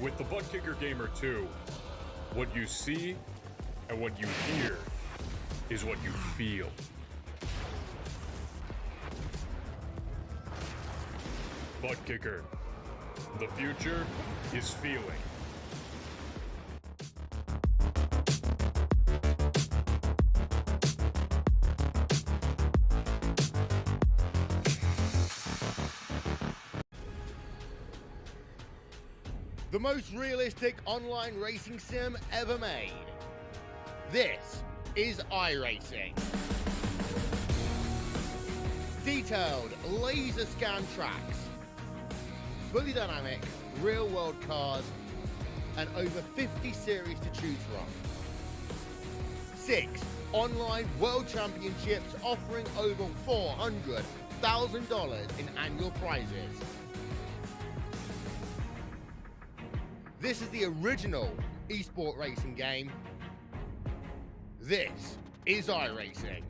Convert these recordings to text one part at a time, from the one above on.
With the Butt Kicker Gamer 2, what you see and what you hear is what you feel. Butt Kicker. The future is feeling. The most realistic online racing sim ever made. This is iRacing. Detailed laser scan tracks, fully dynamic, real world cars, and over 50 series to choose from. 6 online world championships offering over $400,000 in annual prizes. This is the original esport racing game. This is iRacing.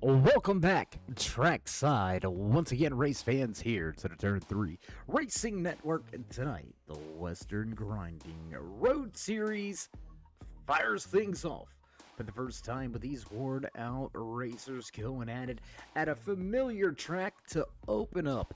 Welcome back, Trackside. Once again, race fans here to the Turn 3 Racing Network. Tonight, the Western Grinding Road Series fires things off for the first time with these worn-out racers going at it at a familiar track to open up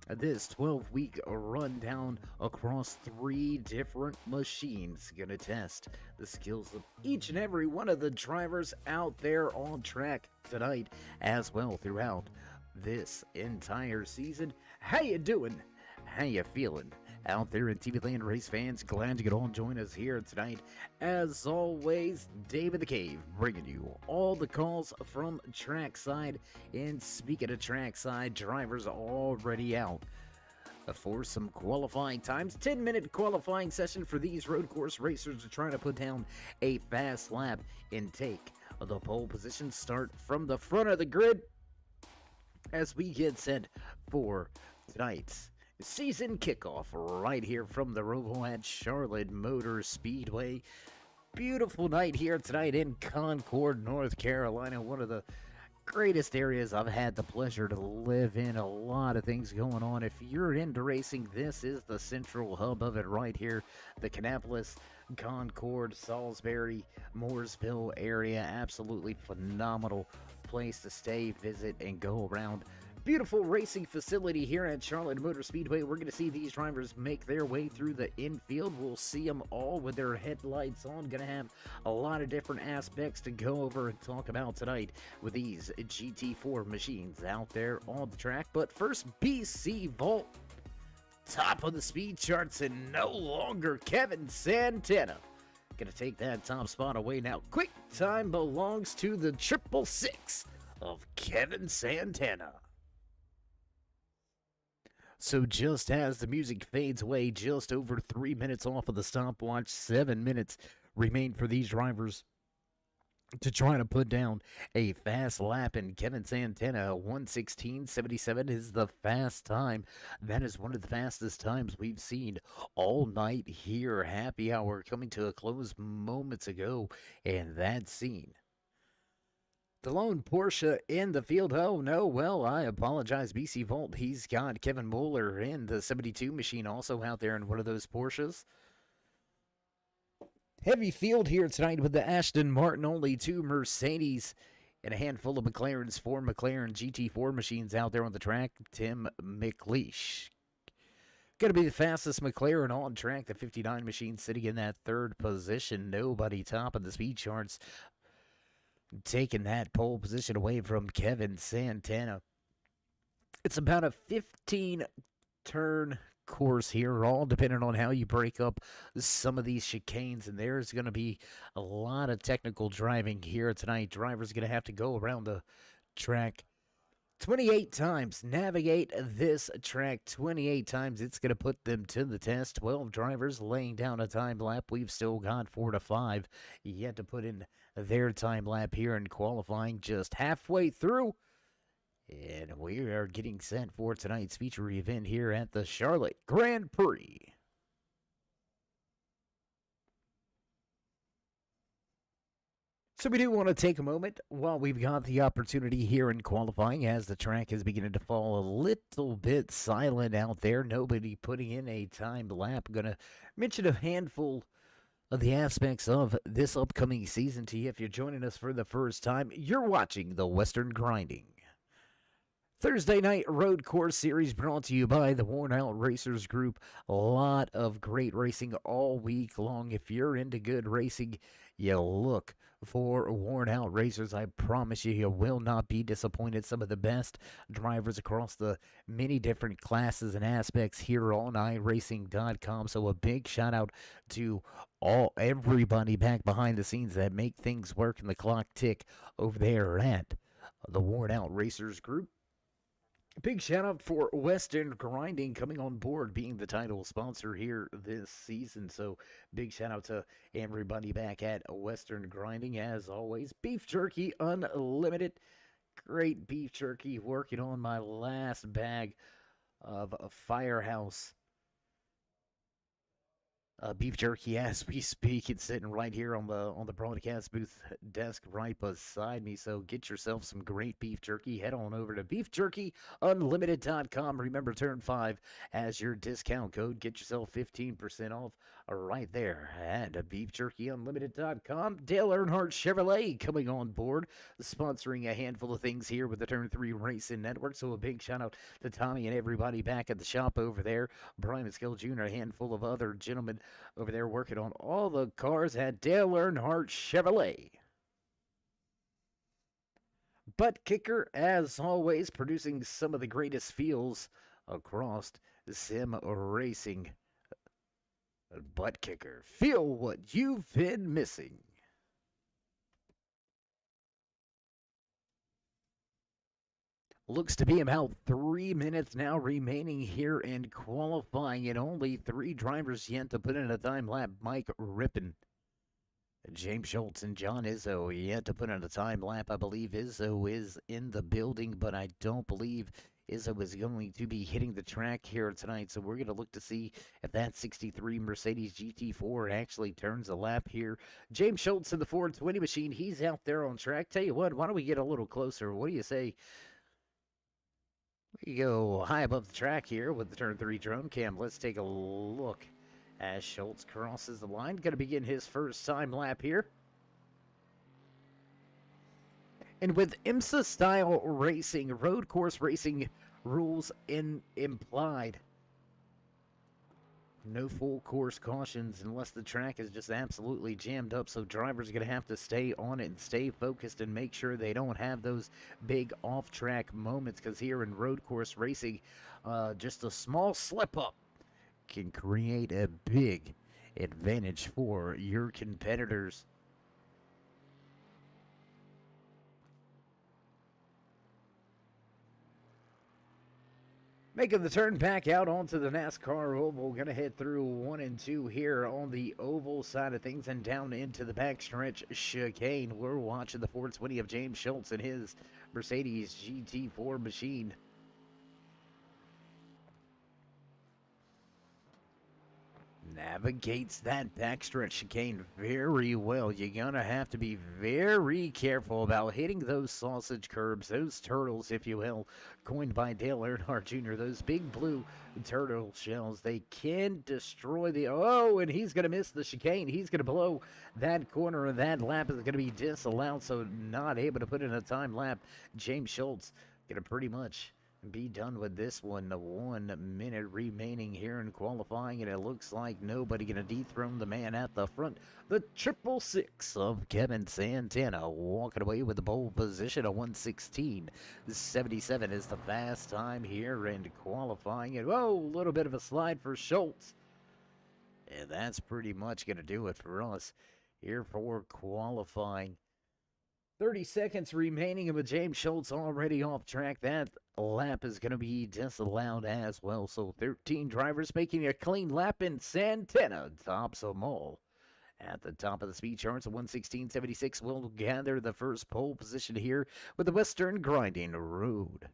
this 12-week rundown across 3 different machines. Gonna test the skills of each and every one of the drivers out there on track tonight, as well throughout this entire season. How you doing? How you feeling? Out there in TV Land, race fans, glad you could all join us here tonight. As always, Dave in the Cave, bringing you all the calls from trackside. And speaking of trackside, drivers already out for some qualifying times. 10-minute qualifying session for these road course racers to try to put down a fast lap and take the pole position. Start from the front of the grid as we get set for tonight's season kickoff right here from the Roval at Charlotte Motor Speedway. Beautiful night here tonight in Concord, North Carolina. One of the greatest areas I've had the pleasure to live in. A lot of things going on. If you're into racing, this is the central hub of it right here. The Kannapolis, Concord, Salisbury, Mooresville area. Absolutely phenomenal place to stay, visit, and go around. Beautiful racing facility here at Charlotte Motor Speedway. We're going to see these drivers make their way through the infield. We'll see them all with their headlights on. Going to have a lot of different aspects to go over and talk about tonight with these GT4 machines out there on the track. But first, BC Vault, top of the speed charts, and no longer Kevin Santana. Going to take that top spot away now. Quick time belongs to the 666 of Kevin Santana. So just as the music fades away, just over 3 minutes off of the stopwatch, 7 minutes remain for these drivers to try to put down a fast lap. And Kevin Santana, 1:16.77 is the fast time. That is one of the fastest times we've seen all night here. Happy hour coming to a close moments ago, and that scene. The lone Porsche in the field. Oh, no. Well, I apologize. BC Vault, he's got Kevin Moeller in the 72 machine also out there in one of those Porsches. Heavy field here tonight with the Aston Martin, only 2 Mercedes, and a handful of McLarens, 4 McLaren GT4 machines out there on the track. Tim McLeish. Going to be the fastest McLaren on track. The 59 machine sitting in that third position. Nobody top of the speed charts, taking that pole position away from Kevin Santana. It's about a 15-turn course here, all depending on how you break up some of these chicanes, and there's going to be a lot of technical driving here tonight. Drivers going to have to go around the track 28 times, navigate this track 28 times. It's going to put them to the test. 12 drivers laying down a time lap. We've still got 4 to 5 yet to put in their time lap here in qualifying, just halfway through. And we are getting set for tonight's feature event here at the Charlotte Grand Prix. So we do want to take a moment while we've got the opportunity here in qualifying, as the track is beginning to fall a little bit silent out there. Nobody putting in a timed lap. Going to mention a handful of the aspects of this upcoming season to you. If you're joining us for the first time, you're watching the Western Grinding Thursday Night Road Course Series, brought to you by the Worn Out Racers Group. A lot of great racing all week long. If you're into good racing, you look for Worn Out Racers. I promise you, you will not be disappointed. Some of the best drivers across the many different classes and aspects here on iRacing.com. So a big shout out to everybody back behind the scenes that make things work and the clock tick over there at the Worn Out Racers Group. Big shout out for Western Grinding coming on board, being the title sponsor here this season. So big shout out to everybody back at Western Grinding. As always, Beef Jerky Unlimited. Great beef jerky. Working on my last bag of Firehouse beef jerky as we speak. It's sitting right here on the broadcast booth desk right beside me. So get yourself some great beef jerky. Head on over to beefjerkyunlimited.com. Remember, turn 5 as your discount code. Get yourself 15% off right there at beefjerkyunlimited.com. Dale Earnhardt Chevrolet coming on board, sponsoring a handful of things here with the Turn 3 Racing Network. So a big shout out to Tommy and everybody back at the shop over there. Brian Skill Jr., a handful of other gentlemen over there working on all the cars at Dale Earnhardt Chevrolet. Butt Kicker, as always, producing some of the greatest feels across sim racing. Butt Kicker, feel what you've been missing. Looks to be about 3 minutes now remaining here in qualifying, and only 3 drivers yet to put in a time lap. Mike Rippon, James Schultz, and John Izzo yet to put in a time lap. I believe Izzo is in the building, but I don't believe Izzo is going to be hitting the track here tonight, so we're going to look to see if that 63 Mercedes GT4 actually turns a lap here. James Schultz in the 420 machine, he's out there on track. Tell you what, why don't we get a little closer? What do you say? We go high above the track here with the turn 3 drone cam. Let's take a look as Schultz crosses the line. Going to begin his first time lap here. And with IMSA style racing, road course racing rules implied. No full course cautions unless the track is just absolutely jammed up. So drivers are going to have to stay on it and stay focused and make sure they don't have those big off-track moments. Because here in road course racing, just a small slip up can create a big advantage for your competitors. Making the turn back out onto the NASCAR oval. Going to head through 1 and 2 here on the oval side of things and down into the backstretch chicane. We're watching the 420 of James Schultz and his Mercedes GT4 machine. Navigates that backstretch chicane very well. You're gonna have to be very careful about hitting those sausage curbs, those turtles, if you will, coined by Dale Earnhardt Jr., those big blue turtle shells. They can destroy the... Oh, and he's gonna miss the chicane. He's gonna blow that corner, and that lap is gonna be disallowed, so not able to put in a time lap. James Schultz gonna pretty much be done with this one. 1 minute remaining here in qualifying, and it looks like nobody gonna dethrone the man at the front. The 666 of Kevin Santana walking away with the pole position. A 1:16.77 is the fast time here in qualifying. And whoa, a little bit of a slide for Schultz, and that's pretty much gonna do it for us here for qualifying. 30 seconds remaining, and with James Schultz already off track, that lap is going to be disallowed as well. So 13 drivers making a clean lap, and Santana tops them all. At the top of the speed charts, 1:16.76 will gather the first pole position here with the Western Grinding Road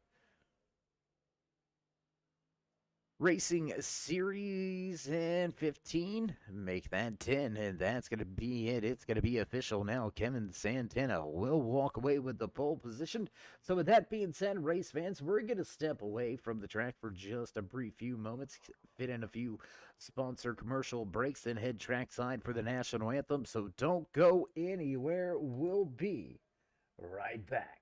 Racing Series and 15, make that 10, and that's going to be it. It's going to be official now. Kevin Santana will walk away with the pole position. So with that being said, race fans, we're going to step away from the track for just a brief few moments, fit in a few sponsor commercial breaks, then head trackside for the national anthem. So don't go anywhere. We'll be right back.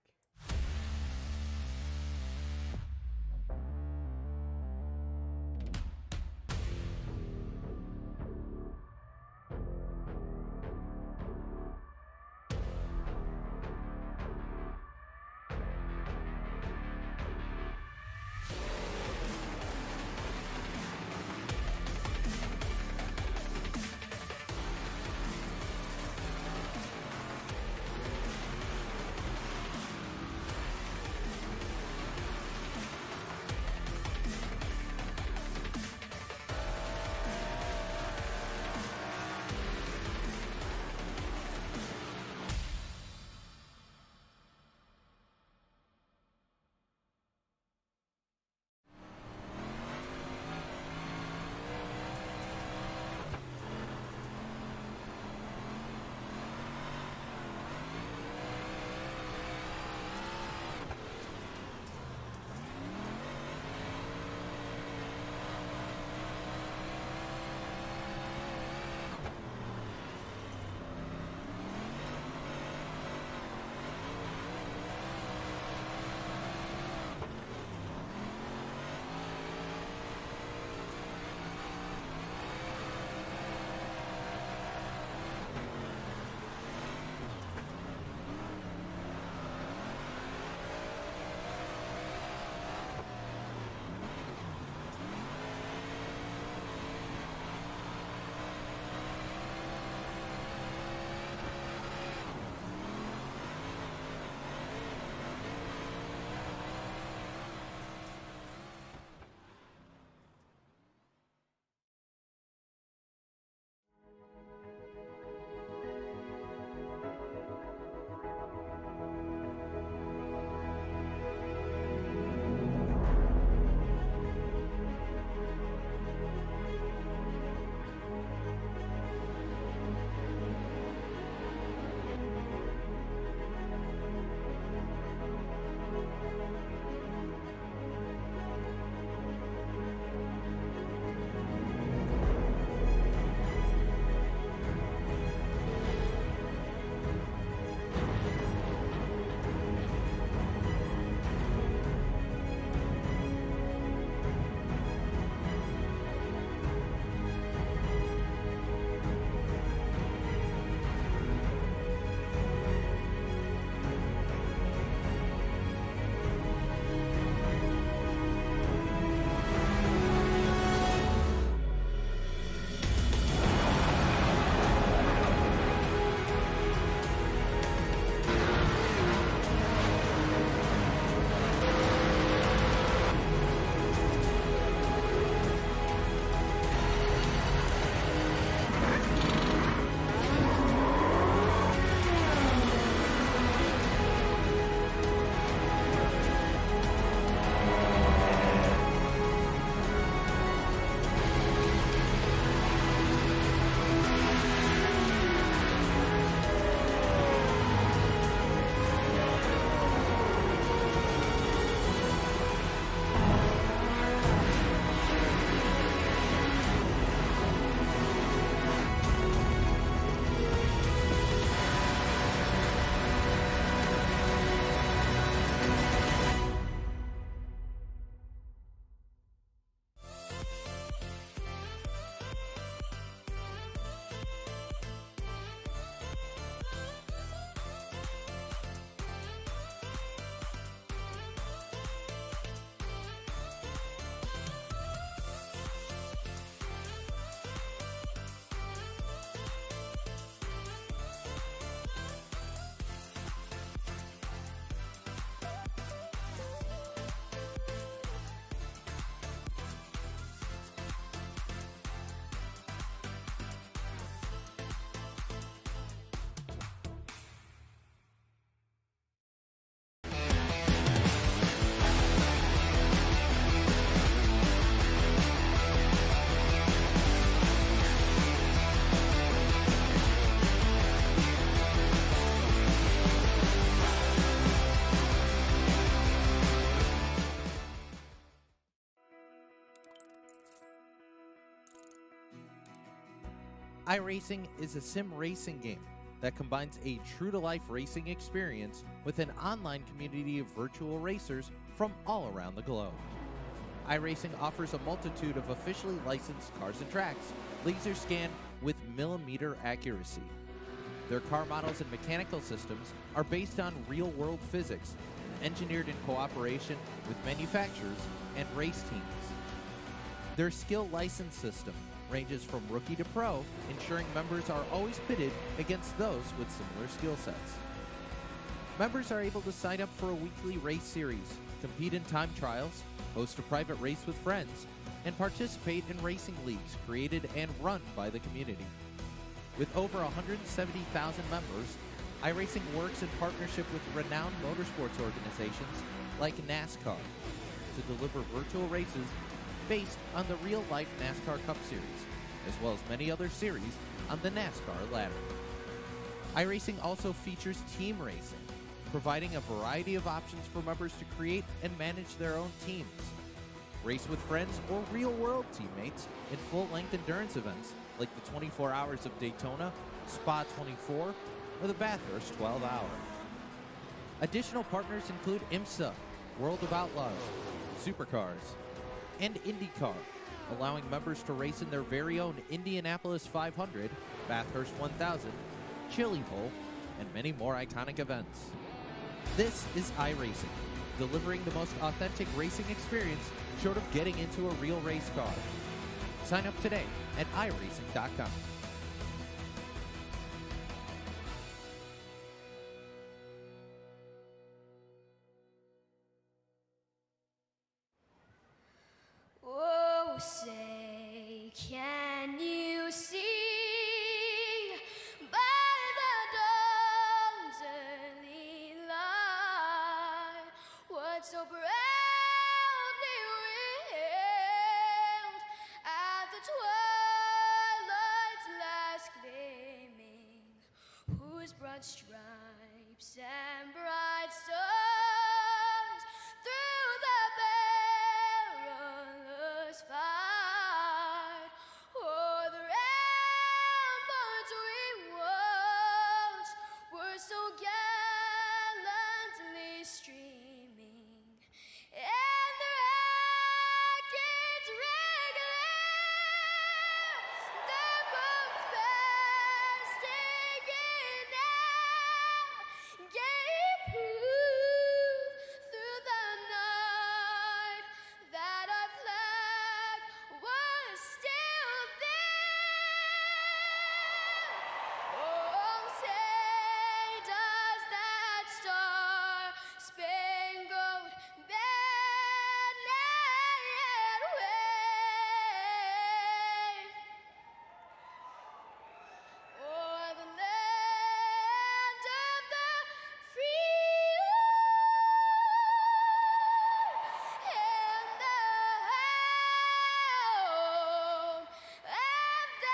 iRacing is a sim racing game that combines a true-to-life racing experience with an online community of virtual racers from all around the globe. iRacing offers a multitude of officially licensed cars and tracks, laser scanned with millimeter accuracy. Their car models and mechanical systems are based on real-world physics, engineered in cooperation with manufacturers and race teams. Their skill license system ranges from rookie to pro, ensuring members are always pitted against those with similar skill sets. Members are able to sign up for a weekly race series, compete in time trials, host a private race with friends, and participate in racing leagues created and run by the community. With over 170,000 members, iRacing works in partnership with renowned motorsports organizations like NASCAR to deliver virtual races based on the real-life NASCAR Cup Series, as well as many other series on the NASCAR ladder. iRacing also features team racing, providing a variety of options for members to create and manage their own teams. Race with friends or real-world teammates in full-length endurance events like the 24 Hours of Daytona, Spa 24, or the Bathurst 12 Hour. Additional partners include IMSA, World of Outlaws, Supercars, and IndyCar, allowing members to race in their very own Indianapolis 500, Bathurst 1000, Chili Bowl, and many more iconic events. This is iRacing, delivering the most authentic racing experience short of getting into a real race car. Sign up today at iRacing.com. Oh, say, can you see by the dawn's early light what so proudly wailed at the twilight's last gleaming, whose broad stripes and bright stars through the perilous fight o'er the ramparts we watched were so gallantly streaming, and the rockets' red glare, the bombs bursting in air, gave proof through the night that our flag was still there. Oh, say does that star-spangled banner yet wave o'er the land of the free and the home of the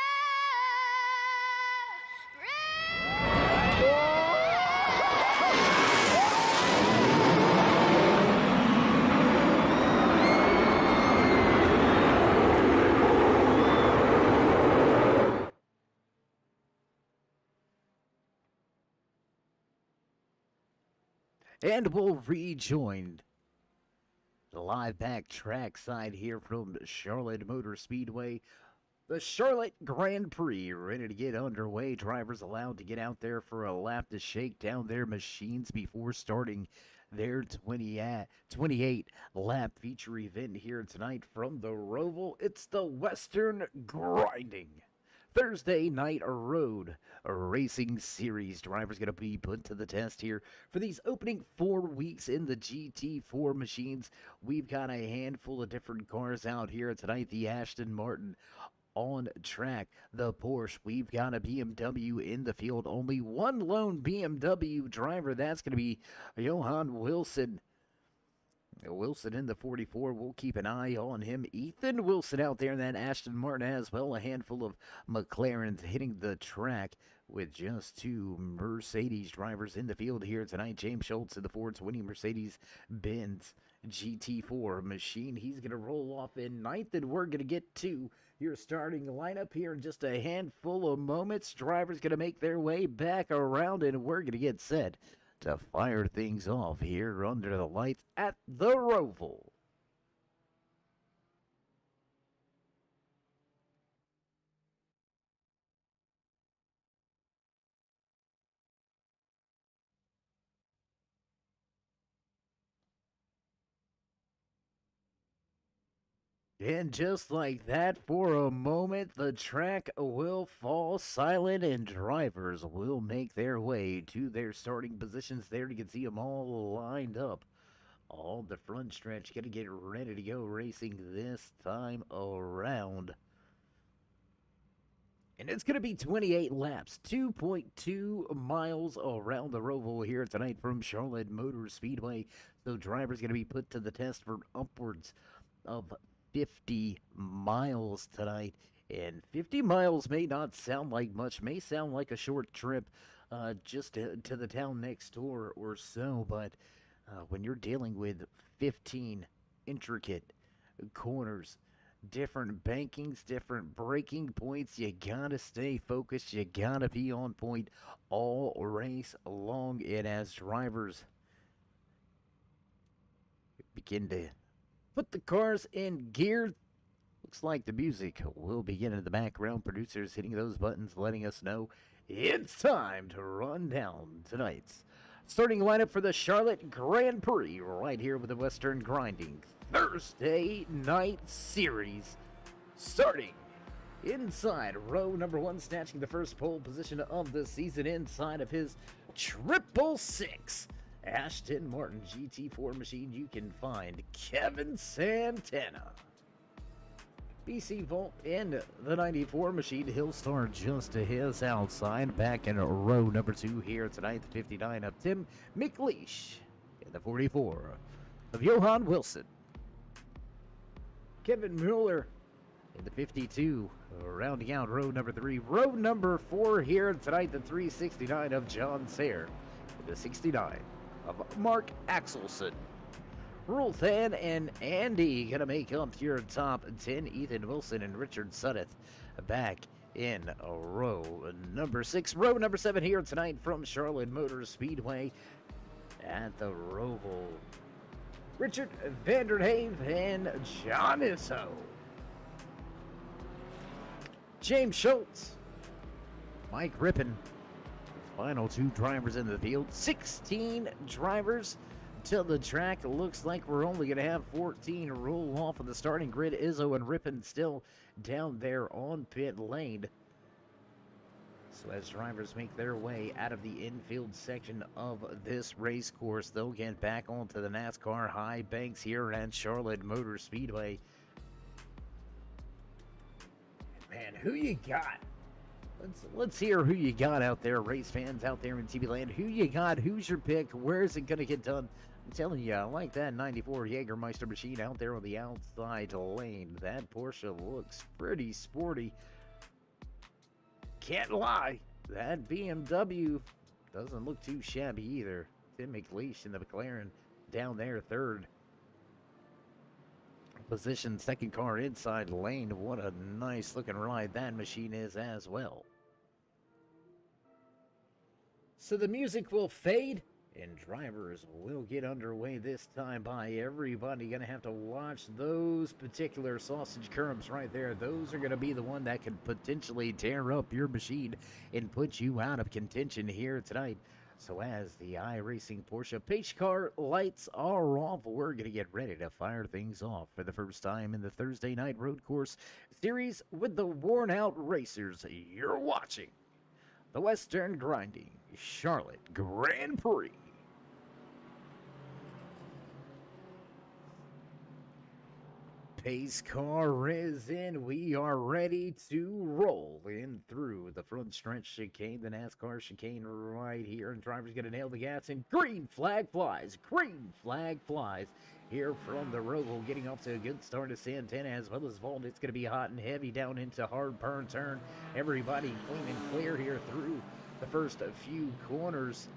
And we'll rejoin the live back track side here from Charlotte Motor Speedway. The Charlotte Grand Prix ready to get underway. Drivers allowed to get out there for a lap to shake down their machines before starting their 28 lap feature event here tonight from the Roval. It's the Western Grinding Thursday Night Road Racing Series. Drivers going to be put to the test here for these opening 4 weeks in the GT4 machines. We've got a handful of different cars out here tonight. The Aston Martin on track, the Porsche. We've got a BMW in the field. Only one lone BMW driver. That's going to be Johan Wilson. Wilson in the 44. We'll keep an eye on him. Ethan Wilson out there in that Aston Martin as well. A handful of McLarens hitting the track with just 2 Mercedes drivers in the field here tonight. James Schultz in the Ford's winning Mercedes-Benz GT4 machine. He's going to roll off in ninth, and we're going to get to your starting lineup here in just a handful of moments. Drivers going to make their way back around, and we're going to get set to fire things off here under the lights at the Roval. And just like that, for a moment, the track will fall silent and drivers will make their way to their starting positions there. You can see them all lined up. All the front stretch going to get ready to go racing this time around. And it's going to be 28 laps, 2.2 miles around the Roval here tonight from Charlotte Motor Speedway. So drivers going to be put to the test for upwards of 50 miles tonight. And 50 miles may not sound like much, may sound like a short trip just to the town next door or so, but when you're dealing with 15 intricate corners, different bankings, different braking points, you gotta stay focused, you gotta be on point all race long. And as drivers begin to put the cars in gear, looks like the music will begin in the background. Producers hitting those buttons, letting us know it's time to run down tonight's starting lineup for the Charlotte Grand Prix right here with the Western Grinding Thursday Night Series. Starting inside row number 1, snatching the first pole position of the season inside of his 666 Ashton Martin GT4 machine. You can find Kevin Santana. BC Volt in the 94 machine. He'll start just to his outside. Back in row number 2 here tonight, the 59 of Tim McLeish. In the 44 of Johan Wilson. Kevin Mueller in the 52, rounding out row number 3. Row number 4 here tonight, the 369 of John Sayre. In the 69 of Mark Axelson. Rulthan and Andy gonna make up your top 10. Ethan Wilson and Richard Suddeth back in row number 6. Row number 7 here tonight from Charlotte Motor Speedway at the Roval. Richard Vanderhave and John Iso. James Schultz, Mike Rippon, final 2 drivers in the field. 16 drivers till the track. Looks like we're only going to have 14 roll off of the starting grid. Izzo and Rippon still down there on pit lane. So as drivers make their way out of the infield section of this race course, they'll get back onto the NASCAR high banks here at Charlotte Motor Speedway. Man, who you got? Let's hear who you got out there, race fans out there in TV land. Who you got? Who's your pick? Where is it going to get done? I'm telling you, I like that 94 Jägermeister machine out there on the outside lane. That Porsche looks pretty sporty. Can't lie, that BMW doesn't look too shabby either. Tim McLeish in the McLaren down there, 3rd position, 2nd car inside lane. What a nice looking ride that machine is as well. So the music will fade and drivers will get underway this time by everybody. Gonna have to watch those particular sausage curbs right there. Those are gonna be the one that could potentially tear up your machine and put you out of contention here tonight. So as the iRacing Porsche pace car lights are off, we're gonna get ready to fire things off for the first time in the Thursday Night Road Course Series with the worn out racers. You're watching the Western Grinding Charlotte Grand Prix. Pace car is in. We are ready to roll in through the front stretch chicane, the NASCAR chicane right here. And driver's going to nail the gas, and green flag flies. Green flag flies here from the Roval, getting off to a good start to Santana as well as Vault. It's going to be hot and heavy down into hard burn turn. Everybody clean and clear here through the first few corners.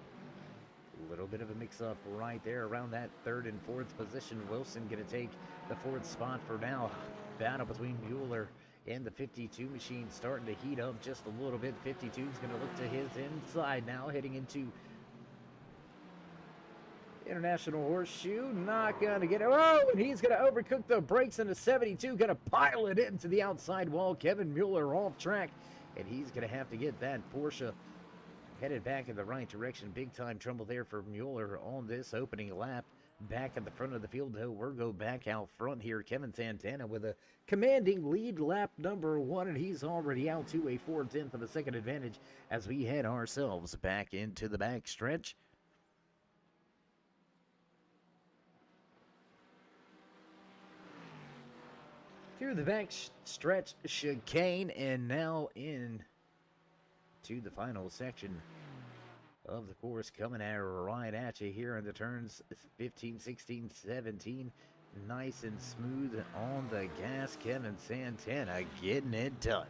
A little bit of a mix-up right there around that third and fourth position. Wilson going to take the fourth spot for now. Battle between Mueller and the 52 machine starting to heat up just a little bit. 52 is going to look to his inside now, heading into International Horseshoe. Not going to get it. Oh, and he's going to overcook the brakes into 72. Going to pile it into the outside wall. Kevin Mueller off track, and he's going to have to get that Porsche headed back in the right direction. Big time trouble there for Mueller on this opening lap. Back at the front of the field, though, we'll go back out front here. Kevin Santana with a commanding lead, lap number 1, and he's already out to a 4/10 of a second advantage as we head ourselves back into the back stretch. Through the back stretch chicane, and now in to the final section of the course, coming at right at you here in the turns 15, 16, 17. Nice and smooth on the gas. Kevin Santana getting it done.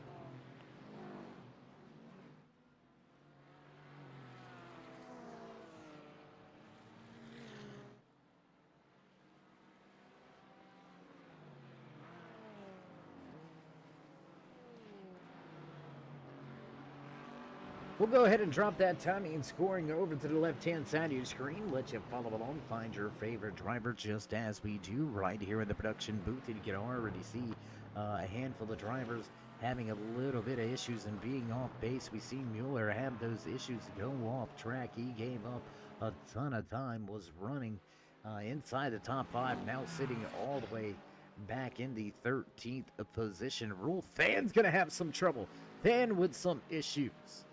We'll go ahead and drop that timing and scoring over to the left-hand side of your screen. Let you follow along, find your favorite driver just as we do right here in the production booth. And you can already see a handful of drivers having a little bit of issues and being off base. We see Mueller have those issues go off track. He gave up a ton of time, was running inside the top 5, now sitting all the way back in the 13th position. Rule Fan's going to have some trouble. Fan with some issues.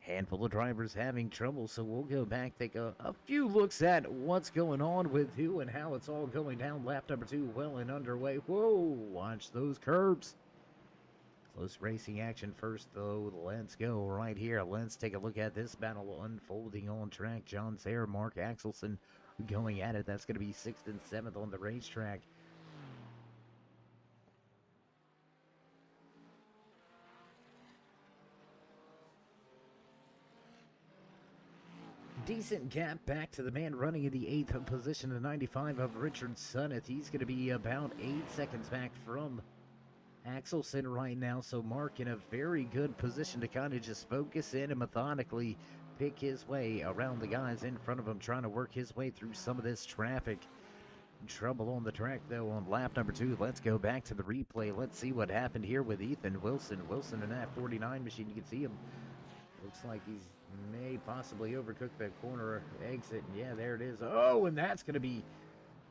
Handful of drivers having trouble, so we'll go back, take a few looks at what's going on with who and how it's all going down. Lap number 2 well and underway. Whoa, watch those curbs. Close racing action first, though. Let's go right here. Let's take a look at this battle unfolding on track. John Sayer, Mark Axelson going at it. That's going to be 6th and 7th on the racetrack. Decent gap back to the man running in the 8th position, the 95 of Richard Sunneth. He's going to be about 8 seconds back from Axelson right now. So Mark in a very good position to kind of just focus in and methodically pick his way around the guys in front of him, trying to work his way through some of this traffic. Trouble on the track, though, on lap number 2. Let's go back to the replay. Let's see what happened here with Ethan Wilson. Wilson in that 49 machine. You can see him. Looks like he's may possibly overcook the corner exit. And yeah, there it is. Oh, and that's going to be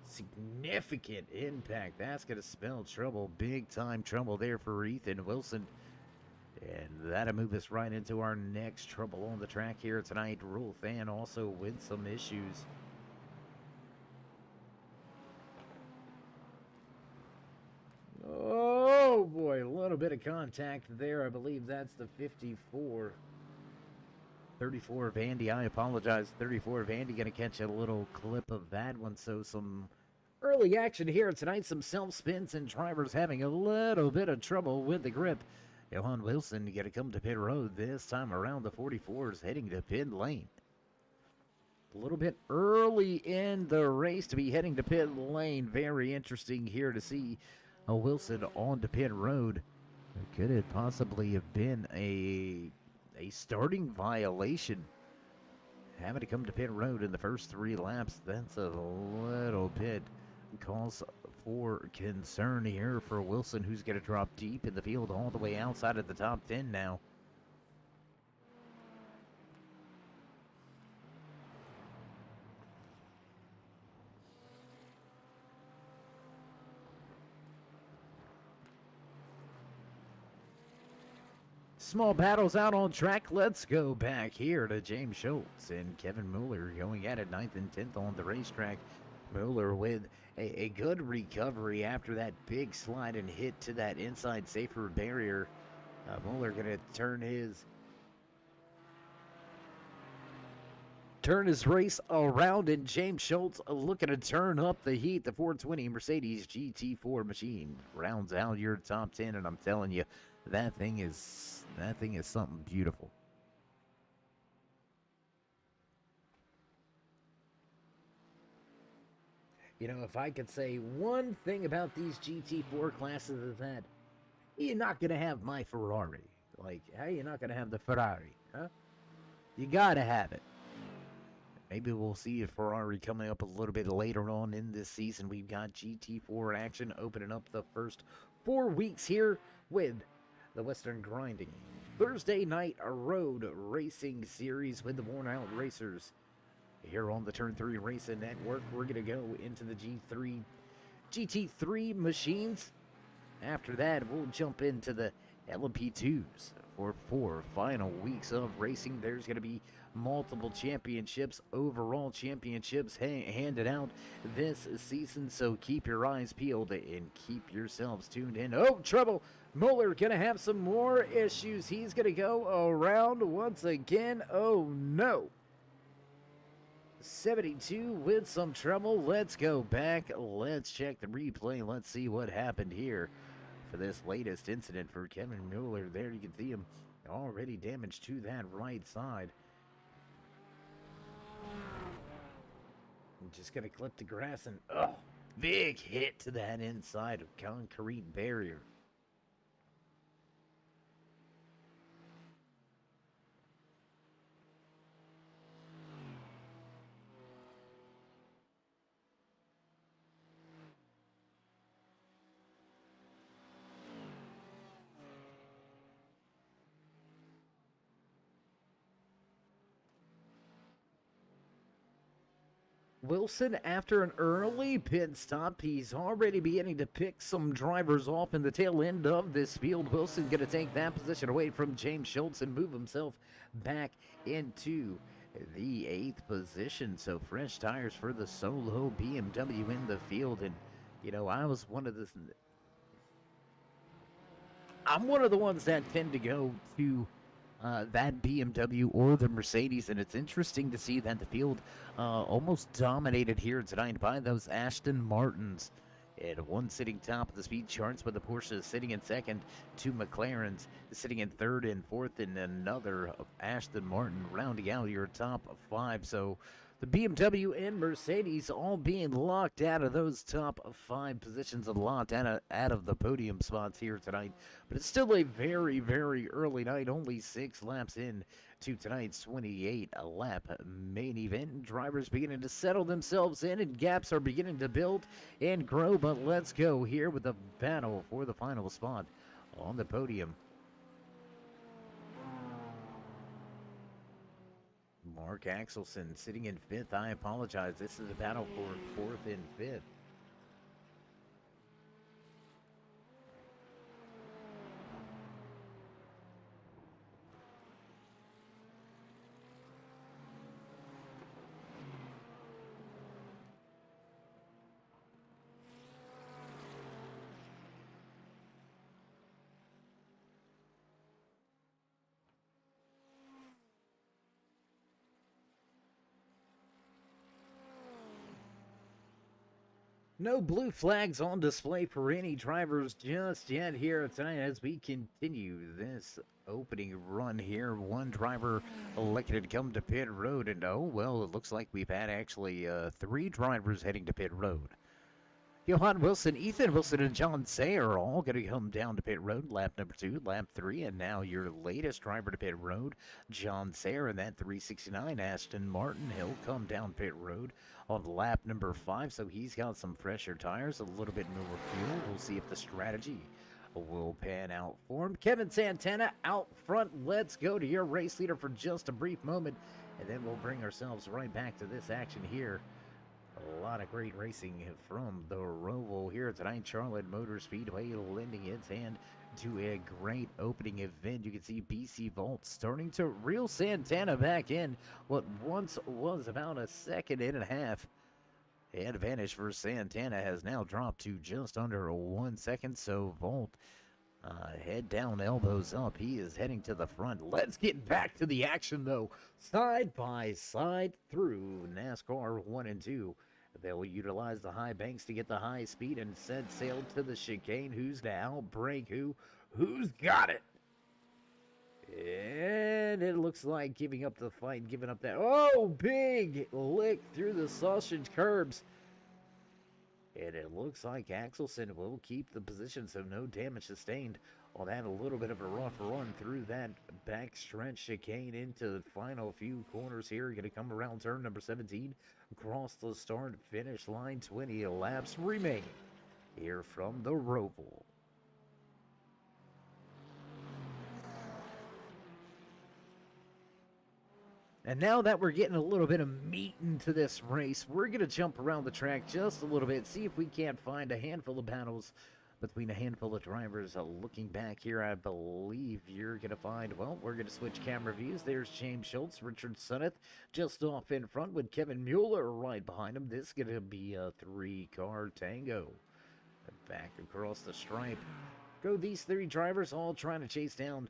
significant impact. That's going to spell trouble, big time trouble there for Ethan Wilson. And that'll move us right into our next trouble on the track here tonight. Rule Fan also with some issues. Oh boy, a little bit of contact there. I believe that's the 54. 34 of Andy, I apologize. 34 of Andy, gonna catch a little clip of that one. So some early action here tonight. Some self spins and drivers having a little bit of trouble with the grip. Johan Wilson gonna come to pit road this time around. The 44s heading to pit lane. A little bit early in the race to be heading to pit lane. Very interesting here to see Wilson on to pit road. Could it possibly have been a starting violation? Having to come to pit road in the first 3 laps, that's a little bit cause for concern here for Wilson, who's going to drop deep in the field all the way outside of the top 10 now. Small battles out on track. Let's go back here to James Schultz and Kevin Mueller going at it 9th and 10th on the racetrack. Mueller with a good recovery after that big slide and hit to that inside safer barrier. Mueller going to turn his race around, and James Schultz looking to turn up the heat. The 420 Mercedes GT4 machine rounds out your top 10, and I'm telling you, that thing is something beautiful. You know, if I could say one thing about these GT4 classes is that you're not going to have my Ferrari. Like, hey, you're not going to have the Ferrari, huh? You got to have it. Maybe we'll see a Ferrari coming up a little bit later on in this season. We've got GT4 action opening up the first 4 weeks here with the Western Grinding Thursday Night Road Racing Series with the Worn Out Racers. Here on the Turn 3 Racing Network, we're going to go into the GT3 machines. After that, we'll jump into the LMP2s for 4 final weeks of racing. There's going to be multiple championships, overall championships handed out this season, so keep your eyes peeled and keep yourselves tuned in. Oh, trouble! Muller going to have some more issues. He's going to go around once again. Oh, no. 72 with some trouble. Let's go back. Let's check the replay. Let's see what happened here for this latest incident for Kevin Mueller. There you can see him already damaged to that right side. Just gonna clip the grass and big hit to that inside of concrete barrier. Wilson, after an early pit stop, he's already beginning to pick some drivers off in the tail end of this field. Wilson going to take that position away from James Schultz and move himself back into the 8th position. So fresh tires for the solo BMW in the field. And, you know, I'm one of the ones that tend to go to that BMW or the Mercedes, and it's interesting to see that the field almost dominated here tonight by those Aston Martins. And one sitting top of the speed charts, but the Porsche is sitting in second, 2 McLarens sitting in third and fourth, and another Aston Martin rounding out your top 5. So the BMW and Mercedes all being locked out of those top 5 positions and locked out of the podium spots here tonight. But it's still a very, very early night, only 6 laps in to tonight's 28-lap main event. Drivers beginning to settle themselves in, and gaps are beginning to build and grow. But let's go here with the battle for the final spot on the podium. Mark Axelson sitting in 5th. I apologize. This is a battle for 4th and 5th. No blue flags on display for any drivers just yet here tonight as we continue this opening run here. One driver elected to come to pit road, and oh, well, it looks like we've had actually 3 drivers heading to pit road. Johan Wilson, Ethan Wilson, and John Sayer are all going to come down to pit road. Lap number 2, lap 3, and now your latest driver to pit road, John Sayer, in that 369 Aston Martin. He'll come down pit road on lap number 5, so he's got some fresher tires, a little bit more fuel. We'll see if the strategy will pan out for him. Kevin Santana out front. Let's go to your race leader for just a brief moment, and then we'll bring ourselves right back to this action here. A lot of great racing from the Roval here tonight. Charlotte Motor Speedway lending its hand to a great opening event. You can see BC Volt starting to reel Santana back in what once was about a second and a half. The advantage for Santana has now dropped to just under 1 second. So Volt, head down, elbows up. He is heading to the front. Let's get back to the action, though. Side by side through NASCAR 1 and 2. They'll utilize the high banks to get the high speed and set sail to the chicane. Who's to outbreak who? Who's got it? And it looks like giving up the fight, giving up that. Oh, big lick through the sausage curbs. And it looks like Axelson will keep the position, so no damage sustained on that. A little bit of a rough run through that backstretch chicane into the final few corners here. Going to come around turn number 17, across the start finish line. 20 laps remaining here from the Roval. And now that we're getting a little bit of meat into this race, we're going to jump around the track just a little bit, see if we can't find a handful of battles between a handful of drivers. Looking back here, I believe you're going to find, well, we're going to switch camera views. There's James Schultz, Richard Sunneth just off in front with Kevin Mueller right behind him. This is going to be a 3-car tango. Back across the stripe go these 3 drivers, all trying to chase down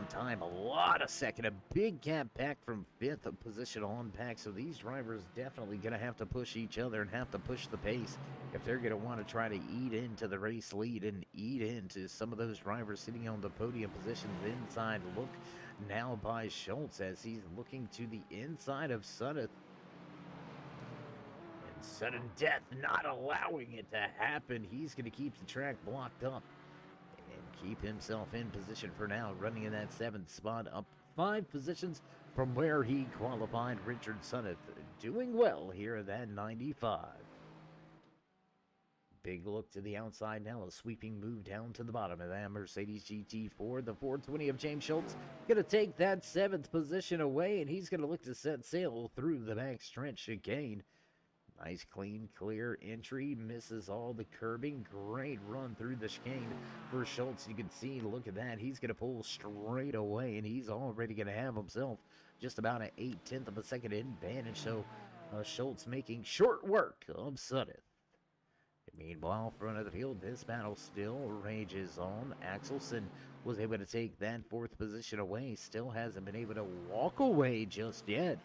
time. A lot of second, a big gap back from 5th position on back. So these drivers definitely going to have to push each other and have to push the pace if they're going to want to try to eat into the race lead and eat into some of those drivers sitting on the podium positions inside. Look now by Schultz as he's looking to the inside of Sunneth. And sudden death not allowing it to happen. He's going to keep the track blocked up and keep himself in position for now, running in that 7th spot, up 5 positions from where he qualified. Richard Sunneth doing well here at that 95. Big look to the outside now, a sweeping move down to the bottom of that Mercedes GT4. The 420 of James Schultz going to take that 7th position away, and he's going to look to set sail through the back stretch chicane. Nice, clean, clear entry. Misses all the curbing. Great run through the chicane for Schultz. You can see, look at that. He's going to pull straight away, and he's already going to have himself just about an 1/8 of a second advantage. So Schultz making short work of Sunneth. Meanwhile, front of the field, this battle still rages on. Axelson was able to take that 4th position away. Still hasn't been able to walk away just yet.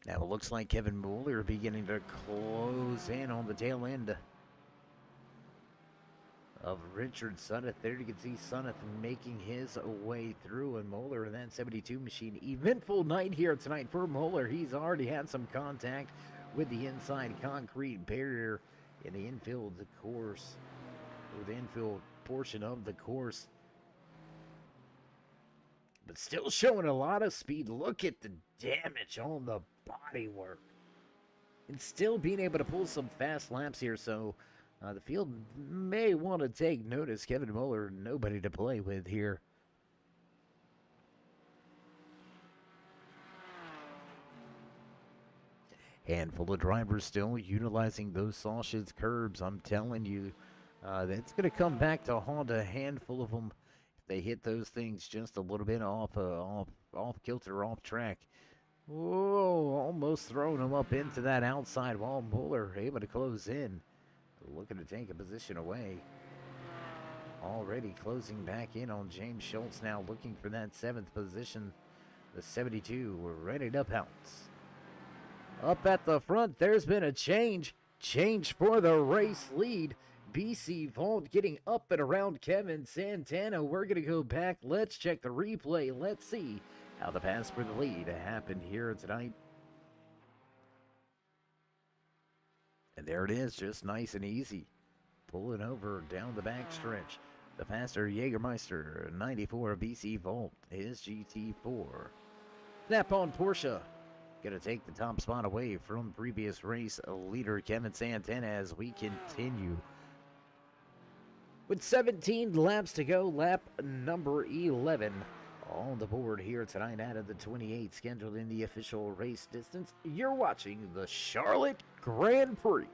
Now it looks like Kevin Mueller beginning to close in on the tail end of Richard Sunneth. There you can see Sunneth making his way through, and Mueller in that 72 machine. Eventful night here tonight for Mueller. He's already had some contact with the inside concrete barrier in the infield course, or the infield portion of the course. But still showing a lot of speed. Look at the damage on the bodywork. And still being able to pull some fast laps here, so the field may want to take notice. Kevin Mueller, nobody to play with here. Handful of drivers still utilizing those sausage curbs. I'm telling you, that's going to come back to haunt a handful of them if they hit those things just a little bit off kilter, off track. Whoa, almost throwing them up into that outside wall. Mueller able to close in. Looking to take a position away. Already closing back in on James Schultz now, looking for that 7th position. The 72 were ready to pounce. Up at the front, there's been a change. Change for the race lead. BC Vault getting up and around Kevin Santana. We're going to go back. Let's check the replay. Let's see how the pass for the lead happened here tonight. And there it is, just nice and easy. Pulling over down the back stretch. The faster Jägermeister 94 BC Vault, his GT4. Snap on Porsche. Gonna take the top spot away from previous race leader Kevin Santana as we continue. With 17 laps to go, lap number 11 on the board here tonight out of the 28 scheduled in the official race distance. You're watching the Charlotte Grand Prix.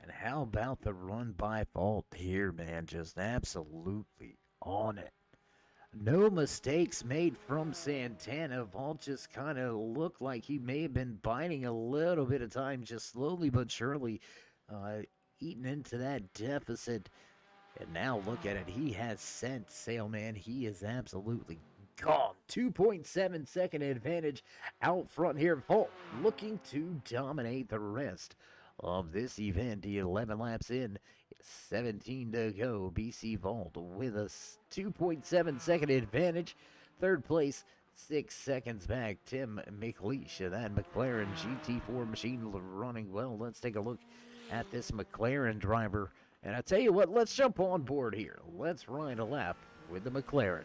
And how about the run by Vault here, man? Just absolutely on it. No mistakes made from Santana. Vault just kind of looked like he may have been biding a little bit of time, just slowly but surely eating into that deficit. And now look at it. He has set sail, man. He is absolutely gone. 2.7 second advantage out front here. Volt looking to dominate the rest of this event. 11 laps in, 17 to go. BC Vault with a 2.7 second advantage. Third place, 6 seconds back. Tim McLeish, that McLaren GT4 machine running well. Let's take a look at this McLaren driver. And I tell you what, let's jump on board here. Let's ride a lap with the McLaren.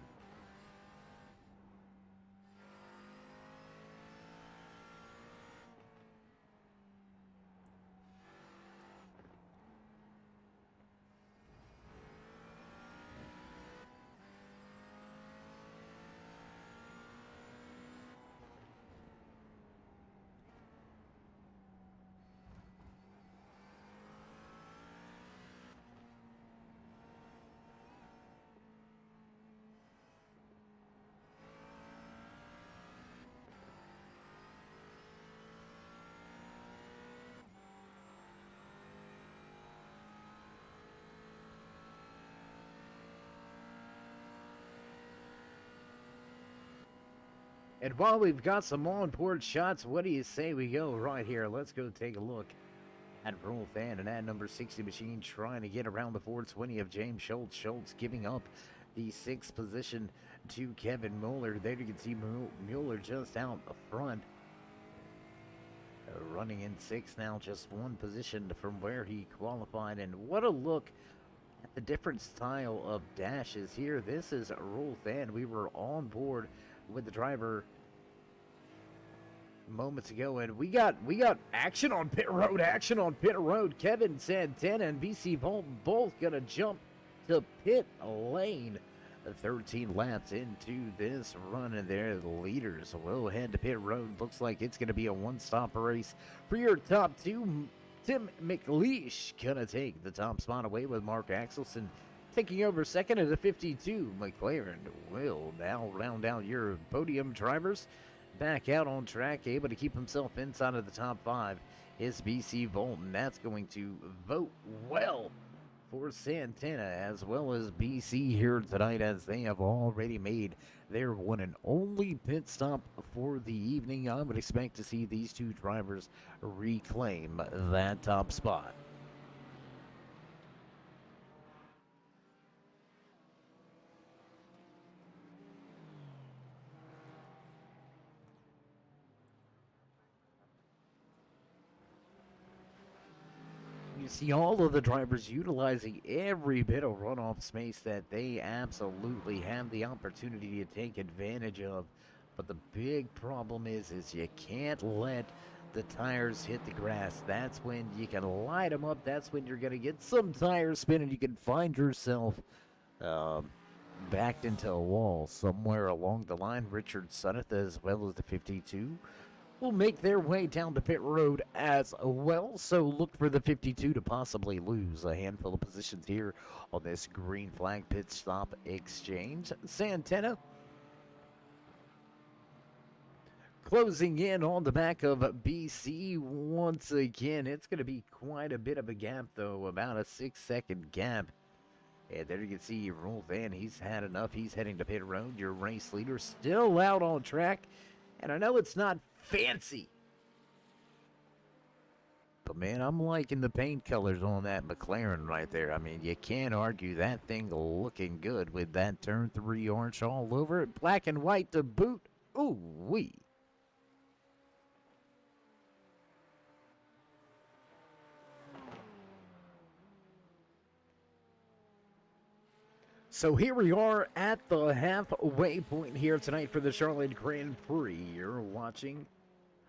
And while we've got some on-board shots, what do you say we go right here? Let's go take a look at Roll Fan and that number 60 machine trying to get around the 420 of James Schultz. Schultz giving up the 6th position to Kevin Mueller. There you can see Mueller just out front. Running in 6th now, just 1 position from where he qualified. And what a look at the different style of dashes here. This is Roll Fan. We were on board with the driver moments ago, and we got action on pit road. Kevin Santana and BC Volt both gonna jump to pit lane. 13 laps into this run, and they're the leaders. We'll head to pit road. Looks like it's gonna be a one-stop race for your top 2. Tim McLeish gonna take the top spot away with Mark Axelson taking over second at the 52. McLaren will now round out your podium drivers. Back out on track, able to keep himself inside of the top 5 is BC Volton. That's going to vote well for Santana as well as BC here tonight, as they have already made their one and only pit stop for the evening. I would expect to see these 2 drivers reclaim that top spot. You see all of the drivers utilizing every bit of runoff space that they absolutely have the opportunity to take advantage of. But the big problem is you can't let the tires hit the grass. That's when you can light them up. That's when you're going to get some tire spin and you can find yourself backed into a wall somewhere along the line. Richard Sunneth as well as the 52 will make their way down to pit road as well, so look for the 52 to possibly lose a handful of positions here on this green flag pit stop exchange. Santana closing in on the back of BC once again. It's going to be quite a bit of a gap, though, about a 6-second gap. And there you can see Rolf Van, he's had enough. He's heading to pit road. Your race leader still out on track. And I know it's not fancy, but man, I'm liking the paint colors on that McLaren right there. I mean, you can't argue that thing looking good with that turn 3 orange all over it. Black and white to boot. Ooh wee. So here we are at the halfway point here tonight for the Charlotte Grand Prix. You're watching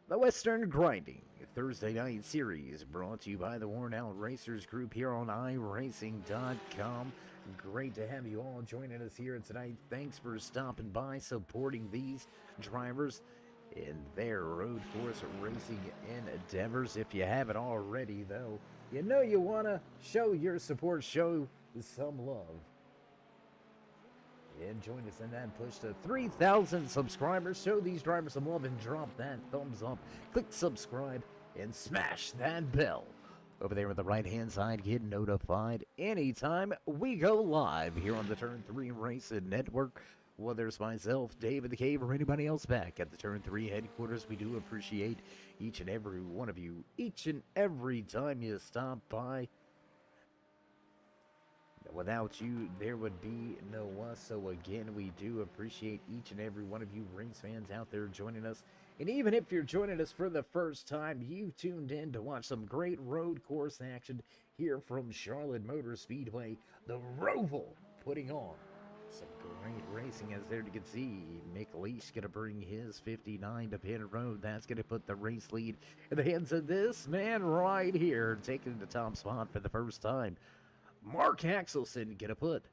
the Western Grinding Thursday Night Series, brought to you by the Worn Out Racers Group here on iRacing.com. Great to have you all joining us here tonight. Thanks for stopping by, supporting these drivers in their road course racing endeavors. If you haven't already, though, you know you want to show your support, show some love. And join us in that push to 3,000 subscribers. Show these drivers some love and drop that thumbs up. Click subscribe and smash that bell. Over there on the right-hand side, get notified anytime we go live here on the Turn 3 Racing Network. whether it's myself, David the Cave, or anybody else back at the Turn 3 headquarters. We do appreciate each and every one of you, each and every time you stop by. Without you, there would be no us. So again, we do appreciate each and every one of you race fans out there joining us. And even if you're joining us for the first time, you've tuned in to watch some great road course action here from Charlotte Motor Speedway. The Roval putting on some great racing, as there you can see. Mick Leash going to bring his 59 to pit road. That's going to put the race lead in the hands of this man right here, taking the top spot for the first time. Mark Axelson going to put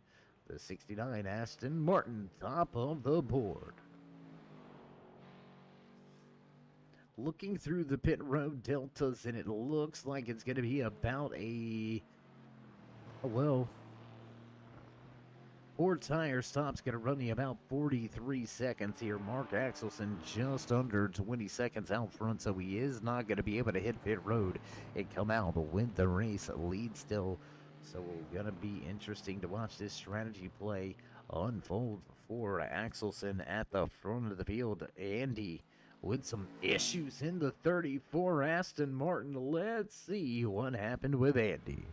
the 69 Aston Martin top of the board. Looking through the pit road deltas, and it looks like it's going to be about well, 4 tire stops going to run you about 43 seconds here. Mark Axelson just under 20 seconds out front, so he is not going to be able to hit pit road and come out with the race lead still. So it's going to be interesting to watch this strategy play unfold for Axelson at the front of the field. Andy with some issues in the 34 Aston Martin. Let's see what happened with Andy.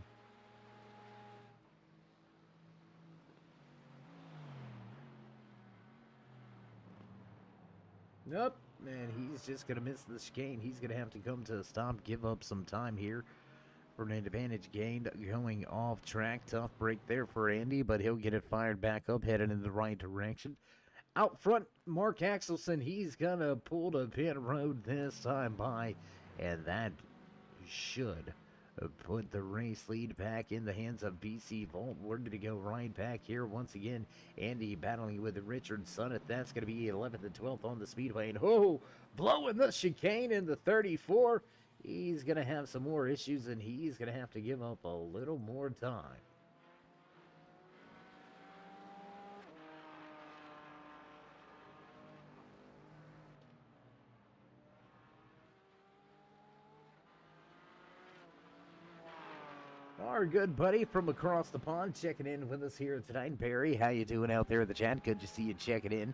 Nope, man, he's just going to miss the chicane. He's going to have to come to a stop, give up some time here for an advantage gained going off track. Tough break there for Andy, but he'll get it fired back up, headed in the right direction. Out front, Mark Axelson, he's going to pull to pit road this time by, and that should put the race lead back in the hands of BC Volt. We're going to go right back here once again. Andy battling with Richard Sunneth. That's going to be 11th and 12th on the speedway. And blowing the chicane in the 34. He's going to have some more issues, and he's going to have to give up a little more time. Our good buddy from across the pond checking in with us here tonight. Barry, how you doing out there in the chat? Good to see you checking in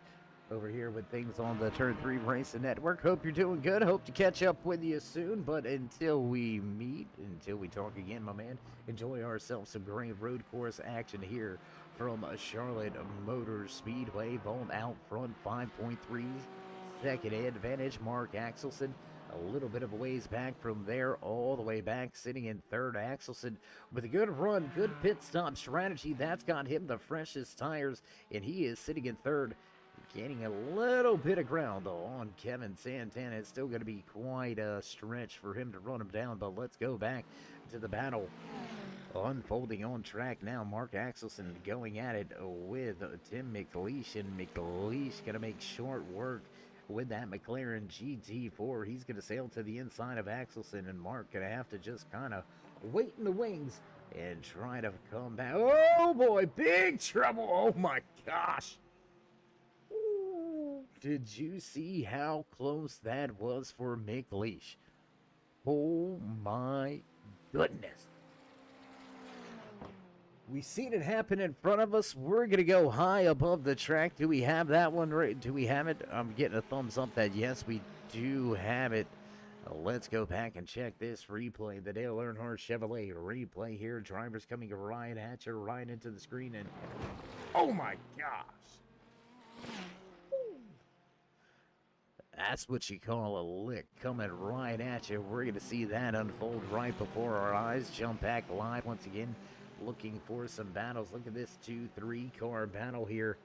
over here with things on the Turn 3 Racing Network. Hope you're doing good. Hope to catch up with you soon. But until we meet, until we talk again, my man, enjoy ourselves some great road course action here from Charlotte Motor Speedway. Volt out front, 5.3 second advantage. Mark Axelson a little bit of a ways back from there, all the way back, sitting in third. Axelson with a good run, good pit stop strategy. That's got him the freshest tires, and he is sitting in third, gaining a little bit of ground on Kevin Santana. It's still going to be quite a stretch for him to run him down, but let's go back to the battle unfolding on track now. Mark Axelson going at it with Tim McLeish, and McLeish going to make short work with that McLaren GT4. He's going to sail to the inside of Axelson, and Mark going to have to just kind of wait in the wings and try to come back. Oh boy, big trouble. Oh my gosh. Ooh, did you see how close that was for McLeish? Oh my goodness. We've seen it happen in front of us. We're going to go high above the track. Do we have that one right? Do we have it? I'm getting a thumbs up that yes, we do have it. Let's go back and check this replay. The Dale Earnhardt Chevrolet replay here. Drivers coming right at you, right into the screen. And oh my gosh. That's what you call a lick coming right at you. We're going to see that unfold right before our eyes. Jump back live once again. Looking for some battles. Look at this 2-3 car battle here.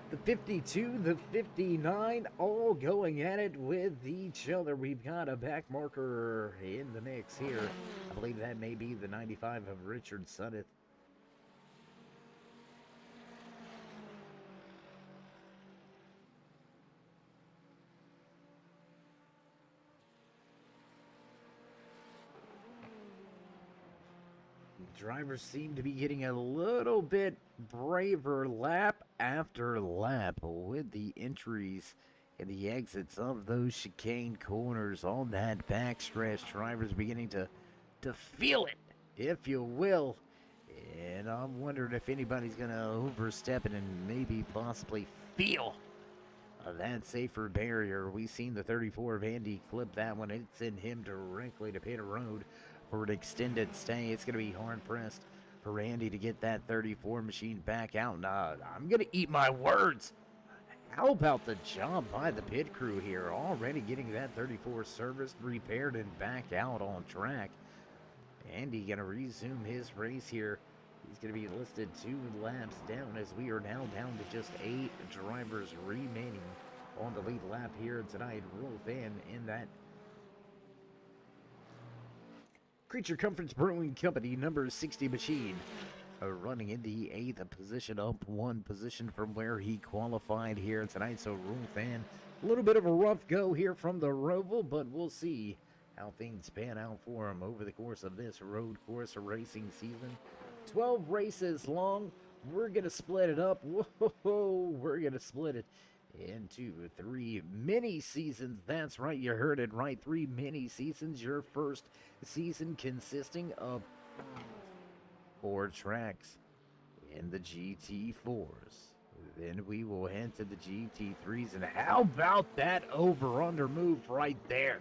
The 52, the 59, all going at it with each other. We've got a back marker in the mix here. I believe that may be the 95 of Richard Sunneth. Drivers seem to be getting a little bit braver lap after lap with the entries in the exits of those chicane corners on that backstretch. Drivers beginning to feel it, if you will. And I'm wondering if anybody's going to overstep it and maybe possibly feel that safer barrier. We've seen the 34 Vandy clip that one. It's in him directly to pit road for an extended stay. It's going to be hard pressed for Randy to get that 34 machine back out. Nah, I'm going to eat my words. How about the job by the pit crew here? Already getting that 34 serviced, repaired, and back out on track. Andy going to resume his race here. He's going to be listed 2 laps down as we are now down to just 8 drivers remaining on the lead lap here tonight. Rolf in that Creature Comforts Brewing Company number 60 machine. Running in the 8th position, up 1 position from where he qualified here tonight. So Rolf, a little bit of a rough go here from the Roval, but we'll see how things pan out for him over the course of this road course racing season. 12 races long. We're going to split it up. Whoa, we're going to split it into 3 mini seasons. That's right, you heard it right. 3 mini seasons. Your first season consisting of 4 tracks in the GT4s. Then we will head to the GT3s. And how about that over-under move right there?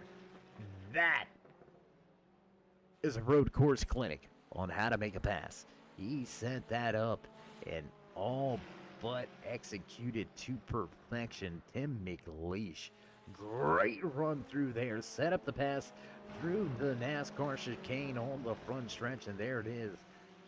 That is a road course clinic on how to make a pass. He set that up and all but executed to perfection. Tim McLeish, great run through there. Set up the pass through the NASCAR chicane on the front stretch, and there it is.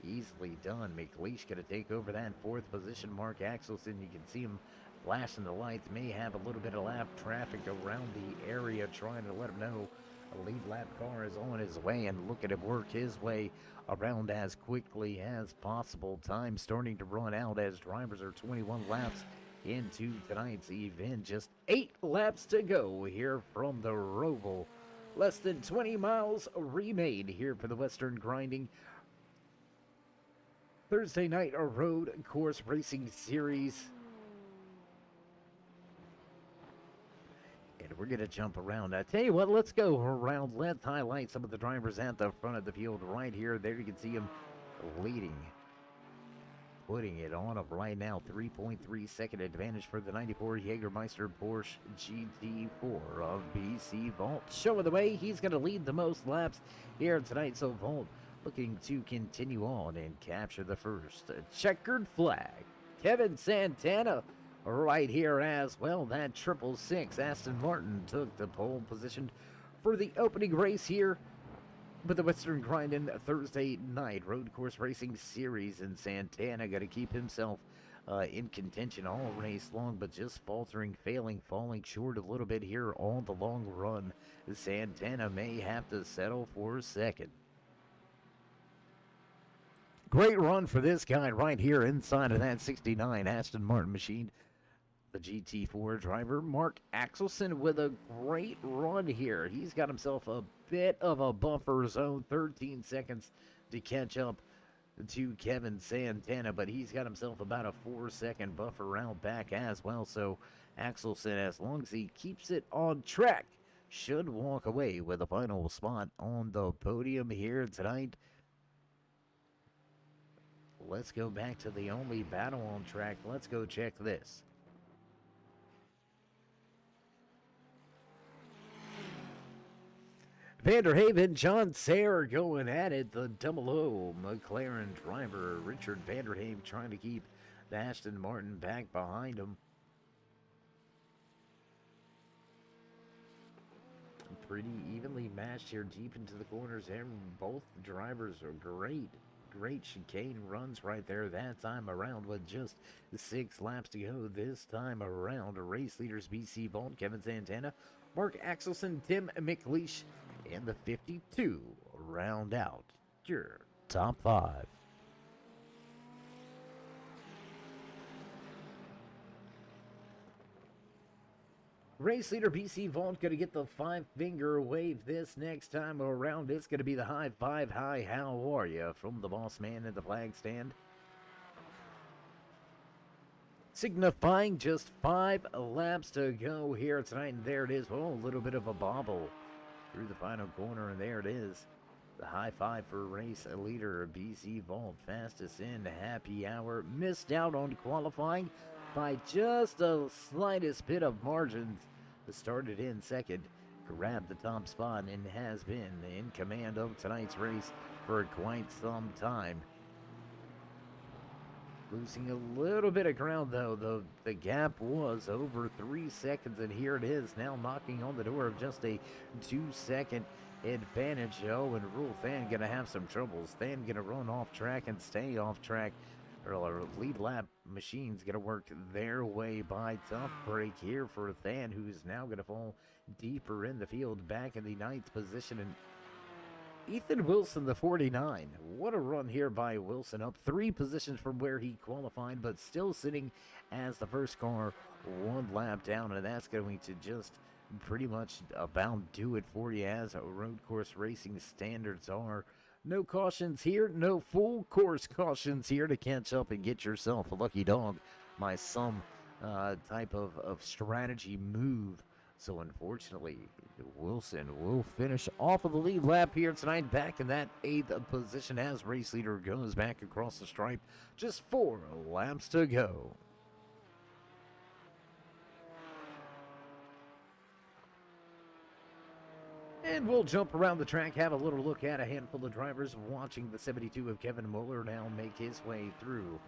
Easily done. McLeish going to take over that 4th position. Mark Axelson, you can see him flashing the lights. May have a little bit of lap traffic around the area trying to let him know a lead lap car is on his way, and look at him work his way around as quickly as possible. Time starting to run out as drivers are 21 laps into tonight's event. Just 8 laps to go here from the Roval. Less than 20 miles remade here for the Western Grinding Thursday night road course racing series. And we're going to jump around. I tell you what, let's go around. Let's highlight some of the drivers at the front of the field right here. There you can see them leading. Putting it on up right now. 3.3 second advantage for the 94 Jägermeister Porsche GT4 of BC Vault. Showing the way, he's going to lead the most laps here tonight. So Vault looking to continue on and capture the first checkered flag. Kevin Santana right here as well. That 666 Aston Martin took the pole position for the opening race here with the Western Grinding Thursday night road course racing series. And Santana got to keep himself in contention all race long, but just faltering, falling short a little bit here on the long run. Santana may have to settle for second. Great run for this guy right here inside of that 69 Aston Martin machine. The GT4 driver, Mark Axelson, with a great run here. He's got himself a bit of a buffer zone, 13 seconds to catch up to Kevin Santana, but he's got himself about a 4-second buffer round back as well. So Axelson, as long as he keeps it on track, should walk away with a final spot on the podium here tonight. Let's go back to the only battle on track. Let's go check this. Vanderhaven, John Sayre going at it. The 00 McLaren driver, Richard Vanderhaven, trying to keep the Aston Martin back behind him. Pretty evenly matched here deep into the corners, and both drivers are great chicane runs right there that time around with just 6 laps to go this time around. Race leaders BC Vault, Kevin Santana, Mark Axelson, Tim McLeish, and the 52 round out your top 5. Race leader BC Vault going to get the 5-finger wave this next time around. It's going to be the high 5. Hi, how are you? From the boss man at the flag stand. signifying just 5 laps to go here tonight. And there it is. Oh, a little bit of a bobble through the final corner, and there it is. The high five for race leader BC Vault, fastest in happy hour. Missed out on qualifying by just a slightest bit of margins. Started in second, grabbed the top spot, and has been in command of tonight's race for quite some time. Losing a little bit of ground, though. The gap was over 3 seconds, and here it is now knocking on the door of just a 2-second advantage. Oh, and Rule Fan gonna have some troubles. Fan gonna run off track and stay off track. Or lead lap machine's gonna work their way by. Tough break here for Than, who's now gonna fall deeper in the field, back in the 9th position. And Ethan Wilson, the 49. What a run here by Wilson, up 3 positions from where he qualified, but still sitting as the first car 1 lap down, and that's going to just pretty much about do it for you, as road course racing standards are. No cautions here, no full course cautions here to catch up and get yourself a lucky dog by some type of strategy move. So unfortunately, Wilson will finish off of the lead lap here tonight, back in that 8th position as race leader goes back across the stripe. Just 4 laps to go. And we'll jump around the track, have a little look at a handful of drivers watching the 72 of Kevin Muller now make his way through.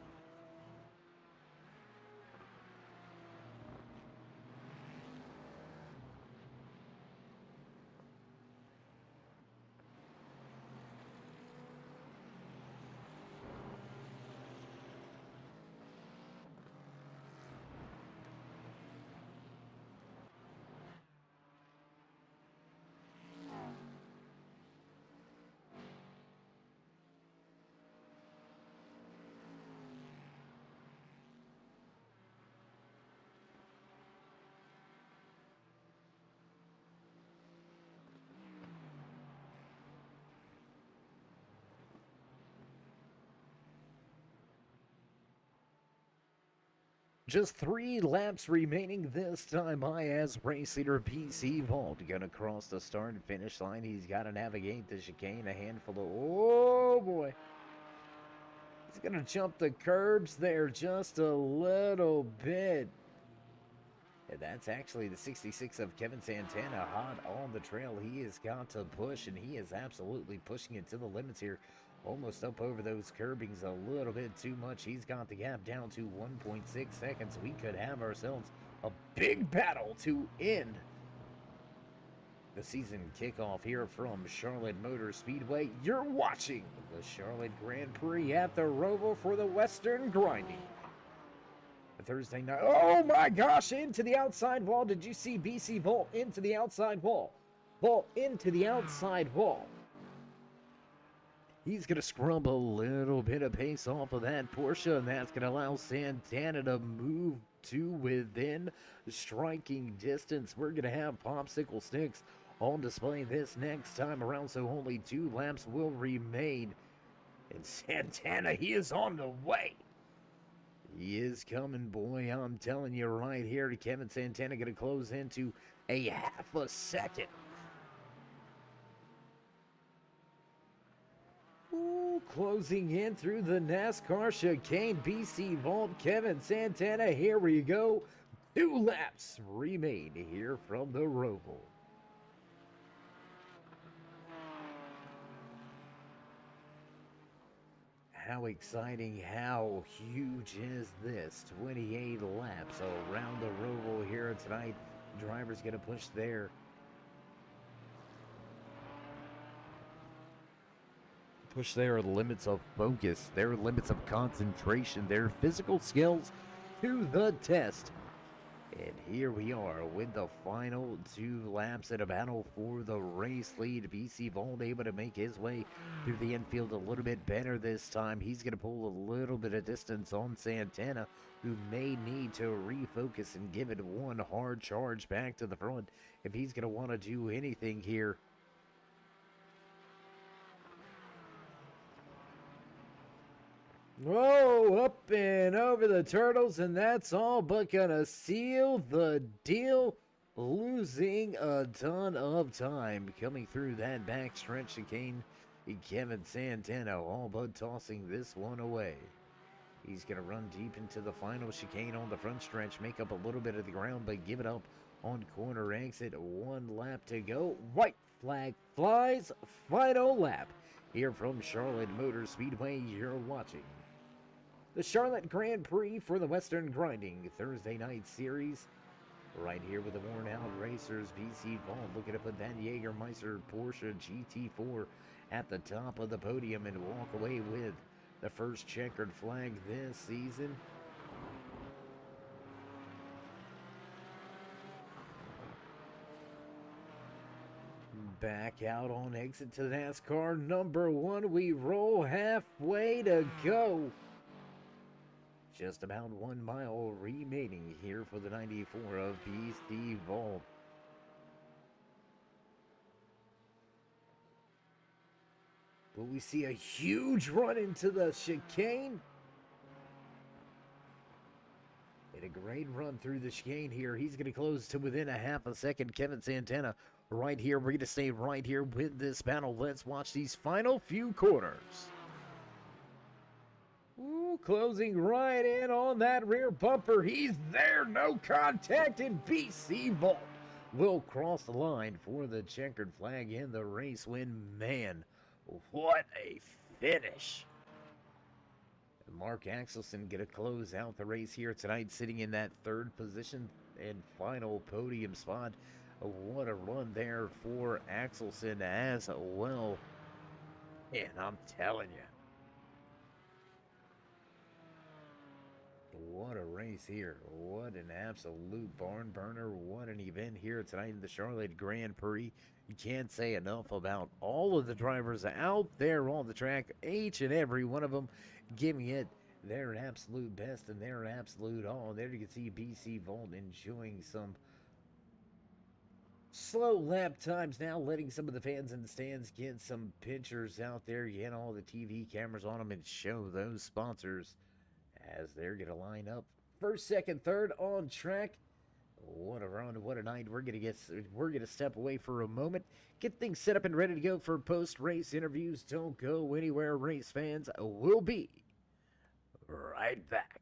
Just 3 laps remaining this time. As race leader BC Vault gonna cross the start and finish line. He's got to navigate the chicane, a handful of, oh boy. He's gonna jump the curbs there just a little bit. And that's actually the 66 of Kevin Santana hot on the trail. He has got to push, and he is absolutely pushing it to the limits here. Almost up over those curbings a little bit too much. He's got the gap down to 1.6 seconds. We could have ourselves a big battle to end the season kickoff here from Charlotte Motor Speedway. You're watching the Charlotte Grand Prix at the Roval for the Western Grinding. Thursday night. Oh my gosh, into the outside wall. Did you see BC Vault into the outside wall? Vault into the outside wall. He's going to scrub a little bit of pace off of that Porsche, and that's going to allow Santana to move to within striking distance. We're going to have popsicle sticks on display this next time around, so only 2 laps will remain. And Santana, he is on the way. He is coming, boy. I'm telling you right here. Kevin Santana going to close into a half a second. Ooh, closing in through the NASCAR chicane. BC Vault, Kevin Santana. Here we go. 2 laps remain here from the Roval. How exciting, how huge is this? 28 laps around the Roval here tonight. Drivers going to push their limits of focus, their limits of concentration, their physical skills to the test. And here we are with the final 2 laps in a battle for the race lead. BC Vault able to make his way through the infield a little bit better this time. He's going to pull a little bit of distance on Santana, who may need to refocus and give it one hard charge back to the front if he's going to want to do anything here. Whoa! go up and over the turtles, and that's all but gonna seal the deal. Losing a ton of time coming through that backstretch chicane. Kevin Santana all but tossing this one away. He's going to run deep into the final chicane on the front stretch, make up a little bit of the ground, but give it up on corner exit. 1 lap to go. White flag flies. Final lap here from Charlotte Motor Speedway. You're watching the Charlotte Grand Prix for the Western Grinding Thursday Night Series. Right here with the worn out racers. BC Vault looking to put that Jägermeister Porsche GT4 at the top of the podium and walk away with the first checkered flag this season. Back out on exit to NASCAR number 1. We roll halfway to go. Just about 1 mile remaining here for the 94 of BC Vault. But we see a huge run into the chicane. And a great run through the chicane here. He's going to close to within a half a second. Kevin Santana right here. We're going to stay right here with this battle. Let's watch these final few corners. Ooh, closing right in on that rear bumper. He's there. No contact, and BC Vault will cross the line for the checkered flag in the race win. Man, what a finish. Mark Axelson going to close out the race here tonight, sitting in that 3rd position and final podium spot. What a run there for Axelson as well. And I'm telling you, what a race here. What an absolute barn burner. What an event here tonight in the Charlotte Grand Prix. You can't say enough about all of the drivers out there on the track. Each and every one of them giving it their absolute best and their absolute all. There you can see BC Vault enjoying some slow lap times now, letting some of the fans in the stands get some pictures out there, get all the TV cameras on them and show those sponsors as they're going to line up 1st, 2nd, 3rd on track. What a run, what a night. We're gonna step away for a moment, get things set up and ready to go for post-race interviews. Don't go anywhere, race fans. We'll be right back.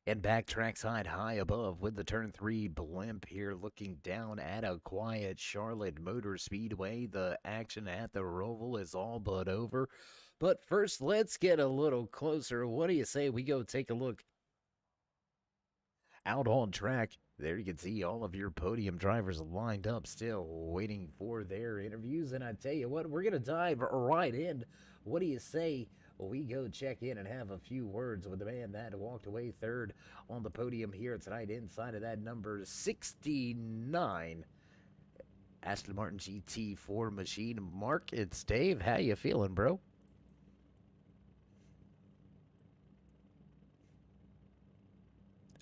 And back trackside high above with the turn 3 blimp here looking down at a quiet Charlotte Motor Speedway. The action at the Roval is all but over. But first, let's get a little closer. What do you say we go take a look out on track? There you can see all of your podium drivers lined up still waiting for their interviews. And I tell you what, we're going to dive right in. What do you say we go check in and have a few words with the man that walked away third on the podium here tonight inside of that number 69 Aston Martin GT4 machine? Mark, it's Dave. How you feeling, bro?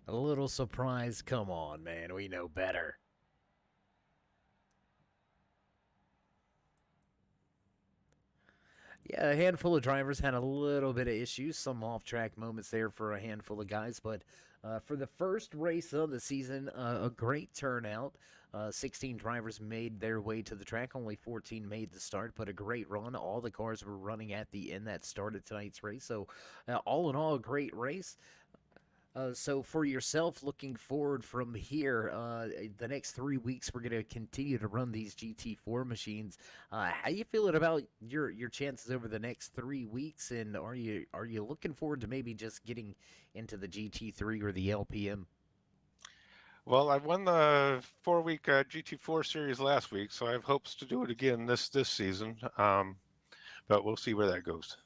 A little surprised? Come on, man. We know better. Yeah, a handful of drivers had a little bit of issues, some off-track moments there for a handful of guys, but for the first race of the season, a great turnout. 16 drivers made their way to the track. Only 14 made the start, but a great run. All the cars were running at the end that started tonight's race, so all in all, a great race. So for yourself, looking forward from here, the next 3 weeks, we're going to continue to run these GT4 machines. How you feeling about your chances over the next 3 weeks, and are you looking forward to maybe just getting into the GT3 or the LPM? Well, I won the 4-week GT4 series last week, so I have hopes to do it again this season. But we'll see where that goes.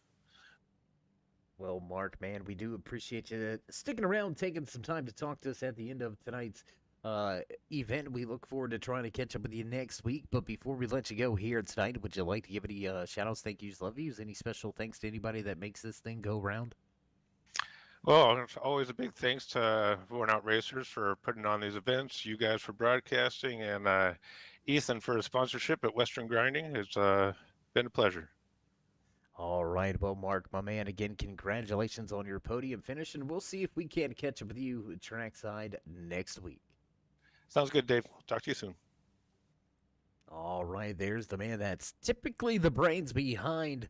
Well, Mark, man, we do appreciate you sticking around, taking some time to talk to us at the end of tonight's event. We look forward to trying to catch up with you next week. But before we let you go here tonight, would you like to give any shout-outs, thank yous, love yous, any special thanks to anybody that makes this thing go round? Well, it's always a big thanks to Worn Out Racers for putting on these events, you guys for broadcasting, and Ethan for his sponsorship at Western Grinding. It's been a pleasure. All right, well, Mark, my man, again, congratulations on your podium finish, and we'll see if we can catch up with you trackside next week. Sounds good, Dave. Talk to you soon. All right, there's the man that's typically the brains behind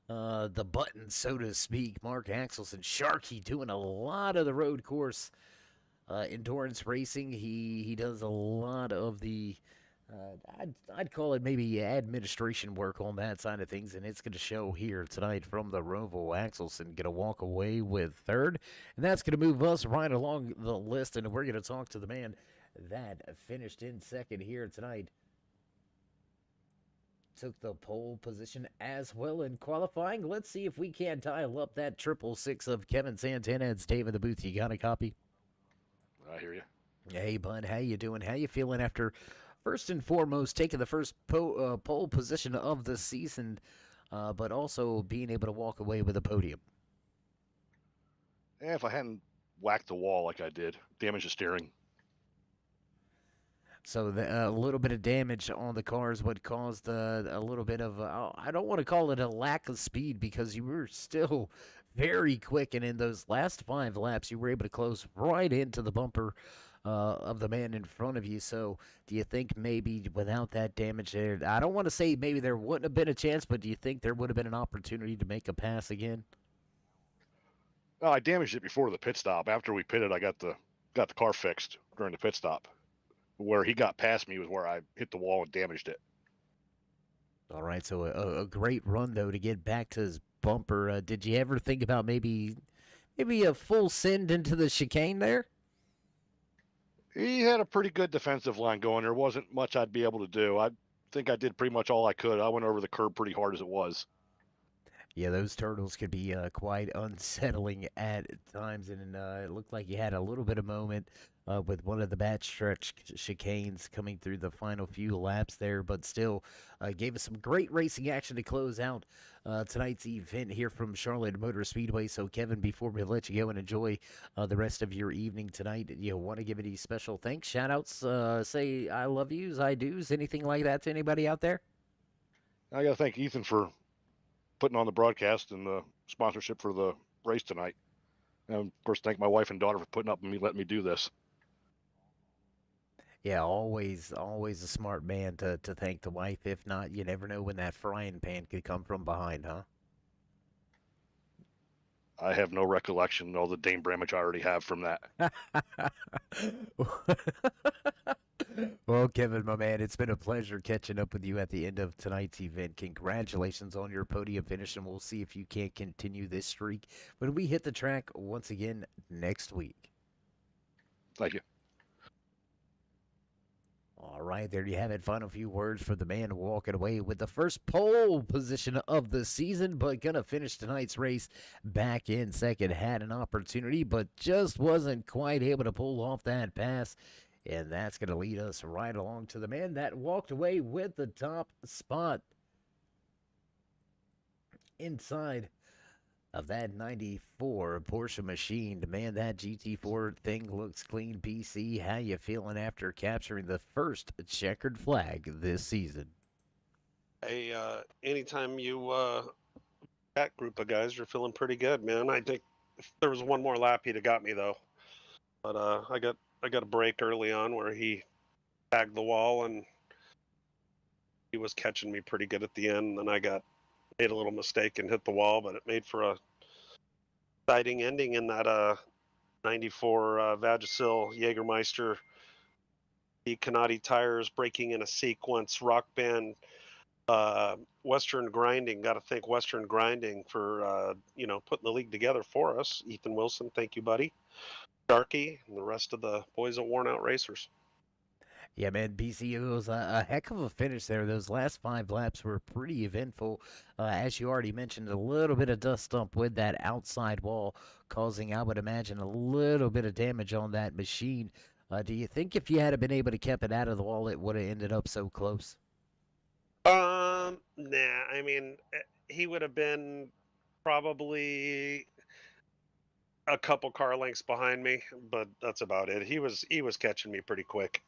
the button, so to speak. Mark Axelson, Sharky, doing a lot of the road course endurance racing. He does a lot of the I'd call it maybe administration work on that side of things, and it's going to show here tonight from the Roval. Axelson going to walk away with third, and that's going to move us right along the list, and we're going to talk to the man that finished in second here tonight. Took the pole position as well in qualifying. Let's see if we can dial up that 666 of Kevin Santana. It's Dave in the booth. You got a copy? I hear you. Hey, bud. How you doing? How you feeling after, first and foremost, taking the first pole position of the season, but also being able to walk away with a podium? And if I hadn't whacked the wall like I did, damaged the steering. So a little bit of damage on the cars would cause a little bit of, I don't want to call it a lack of speed, because you were still very quick, and in those last 5 laps, you were able to close right into the bumper of the man in front of you. So do you think maybe without that damage there, I don't want to say maybe there wouldn't have been a chance, but do you think there would have been an opportunity to make a pass again? Oh, I damaged it before the pit stop. After we pitted, I got the car fixed during the pit stop. Where he got past me was where I hit the wall and damaged it. All right, so a great run, though, to get back to his bumper. Did you ever think about maybe a full send into the chicane there? He had a pretty good defensive line going. There wasn't much I'd be able to do. I think I did pretty much all I could. I went over the curb pretty hard as it was. Yeah, those turtles could be quite unsettling at times, and it looked like you had a little bit of moment with one of the backstretch chicanes coming through the final few laps there, but still gave us some great racing action to close out tonight's event here from Charlotte Motor Speedway. So, Kevin, before we let you go and enjoy the rest of your evening tonight, you want to give any special thanks, shout-outs, say I love yous, I do's, anything like that to anybody out there? I got to thank Ethan for putting on the broadcast and the sponsorship for the race tonight. And, of course, thank my wife and daughter for putting up with me, letting me do this. Yeah, always a smart man to thank the wife. If not, you never know when that frying pan could come from behind, huh? I have no recollection of the Dane Bramage I already have from that. Well, Kevin, my man, it's been a pleasure catching up with you at the end of tonight's event. Congratulations on your podium finish, and we'll see if you can continue this streak when we hit the track once again next week. Thank you. All right, there you have it. Final few words for the man walking away with the first pole position of the season, but gonna finish tonight's race back in second. Had an opportunity, but just wasn't quite able to pull off that pass. And that's going to lead us right along to the man that walked away with the top spot inside of that 94 Porsche machine. Man, that GT4 thing looks clean. BC, how you feeling after capturing the first checkered flag this season? Hey, anytime you that group of guys are feeling pretty good, man. I think if there was one more lap, he'd have got me though. But I got a break early on where he tagged the wall and he was catching me pretty good at the end. And then I made a little mistake and hit the wall, but it made for a exciting ending in that 94 Vagisil Jägermeister. The Canati tires breaking in a sequence. Rock Band, Western Grinding. Got to thank Western Grinding for putting the league together for us. Ethan Wilson, thank you, buddy. Sharky and the rest of the boys at Worn Out Racers. Yeah, man, BC, it was a heck of a finish there. Those last 5 laps were pretty eventful. As you already mentioned, a little bit of dust up with that outside wall, causing, I would imagine, a little bit of damage on that machine. Do you think if you had been able to keep it out of the wall, it would have ended up so close? Nah. I mean, he would have been probably a couple car lengths behind me, but that's about it. He was catching me pretty quick.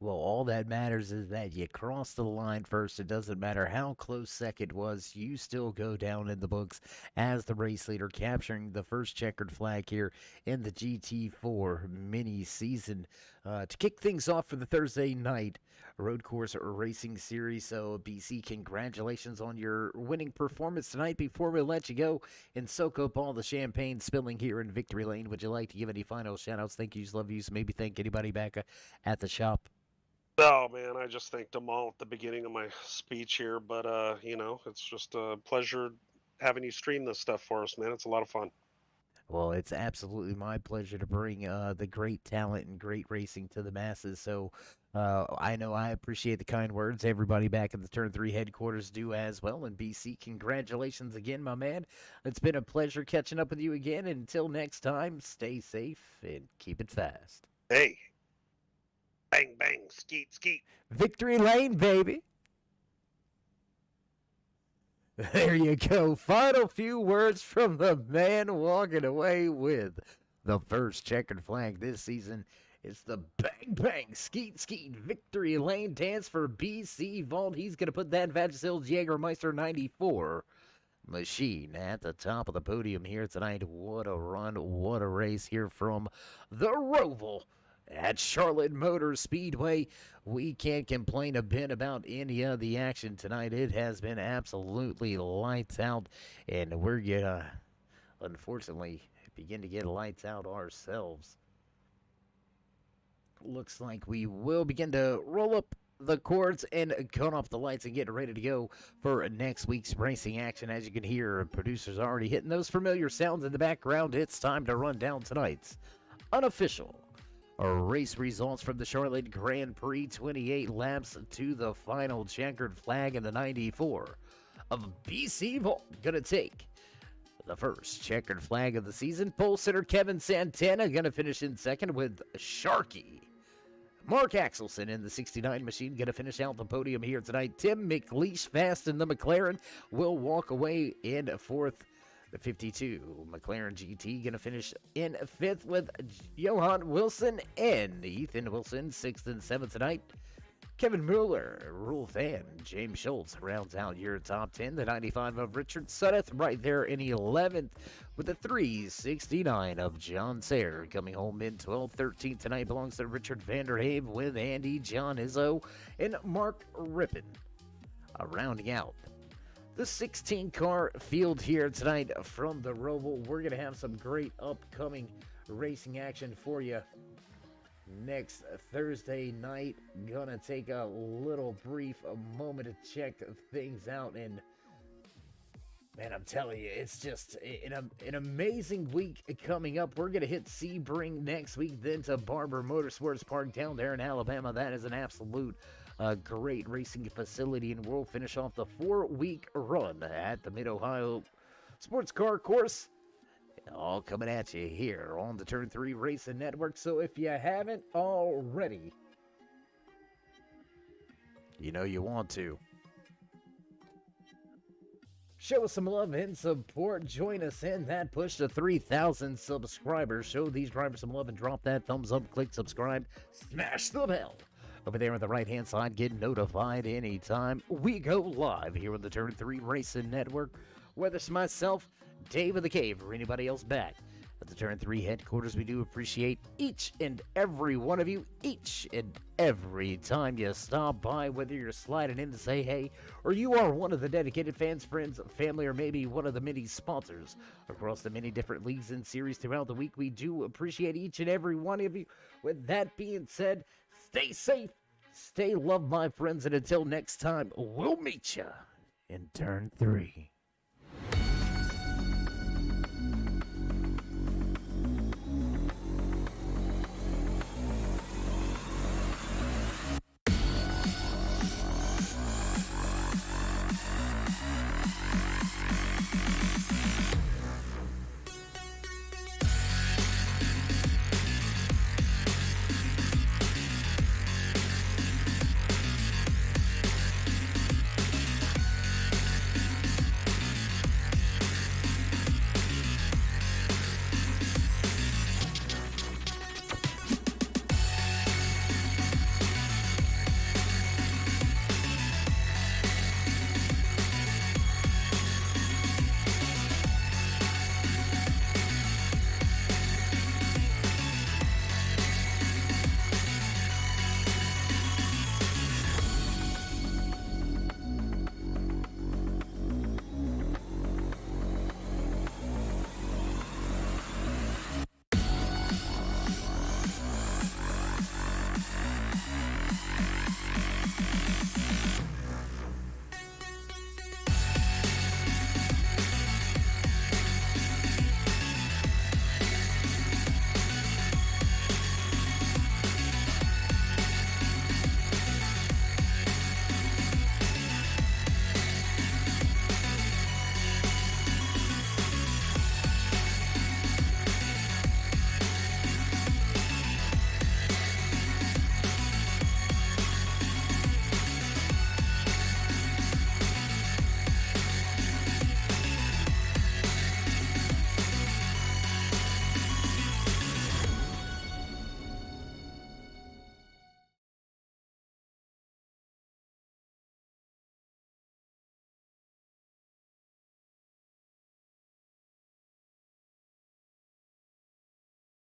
Well, all that matters is that you cross the line first. It doesn't matter how close second was. You still go down in the books as the race leader, capturing the first checkered flag here in the GT4 mini season. To kick things off for the Thursday night road course racing series. So, BC, congratulations on your winning performance tonight. Before we let you go and soak up all the champagne spilling here in Victory Lane, would you like to give any final shout-outs, thank yous, love yous, maybe thank anybody back at the shop? Oh man, I just thanked them all at the beginning of my speech here, but it's just a pleasure having you stream this stuff for us, man. It's a lot of fun. Well, it's absolutely my pleasure to bring the great talent and great racing to the masses. So I know I appreciate the kind words. Everybody back at the Turn 3 headquarters do as well. And BC, congratulations again, my man. It's been a pleasure catching up with you again. And until next time, stay safe and keep it fast. Hey, bang, bang, skeet, skeet. Victory Lane, baby. There you go. Final few words from the man walking away with the first checkered flag this season. It's the bang, bang, skeet, skeet, Victory Lane dance for BC Vault. He's going to put that Vagisil Jägermeister 94 machine at the top of the podium here tonight. What a run, what a race here from the Roval at Charlotte Motor Speedway. We can't complain a bit about any of the action tonight. It has been absolutely lights out, and we're gonna, unfortunately, begin to get lights out ourselves. Looks like we will begin to roll up the cords and cut off the lights and get ready to go for next week's racing action. As you can hear, producers are already hitting those familiar sounds in the background. It's time to run down tonight's unofficial race results from the Charlotte Grand Prix. 28 laps to the final checkered flag in the 94 of BC Vault. Gonna take the first checkered flag of the season. Pole sitter Kevin Santana gonna finish in second with Sharky. Mark Axelson in the 69 machine gonna finish out the podium here tonight. Tim McLeish fast in the McLaren will walk away in fourth. The 52 McLaren GT going to finish in fifth with Johan Wilson and Ethan Wilson, 6th and 7th tonight. Kevin Mueller, Rule Fan, James Schultz rounds out your top 10. The 95 of Richard Suddeth right there in 11th with the 369 of John Sayre coming home in 12th. 13th tonight belongs to Richard Vanderhave with Andy, John Izzo, and Mark Rippon. Rounding out the 16 car field here tonight from the Roval. We're going to have some great upcoming racing action for you next Thursday night. Gonna take a little brief moment to check things out, and man, I'm telling you, it's just an amazing week coming up. We're going to hit Sebring next week, then to Barber Motorsports Park down there in Alabama. That is an absolute great racing facility, and we'll finish off the 4-week run at the Mid-Ohio Sports Car Course. All coming at you here on the Turn 3 Racing Network. So if you haven't already, you know you want to. Show us some love and support. Join us in that push to 3,000 subscribers. Show these drivers some love and drop that thumbs up, click subscribe, smash the bell. Over there on the right-hand side, get notified anytime we go live here on the Turn 3 Racing Network. Whether it's myself, Dave of the Cave, or anybody else back at the Turn 3 headquarters, we do appreciate each and every one of you, each and every time you stop by, whether you're sliding in to say hey, or you are one of the dedicated fans, friends, family, or maybe one of the many sponsors across the many different leagues and series throughout the week. We do appreciate each and every one of you. With that being said, stay safe, stay loved, my friends, and until next time, we'll meet you in Turn 3.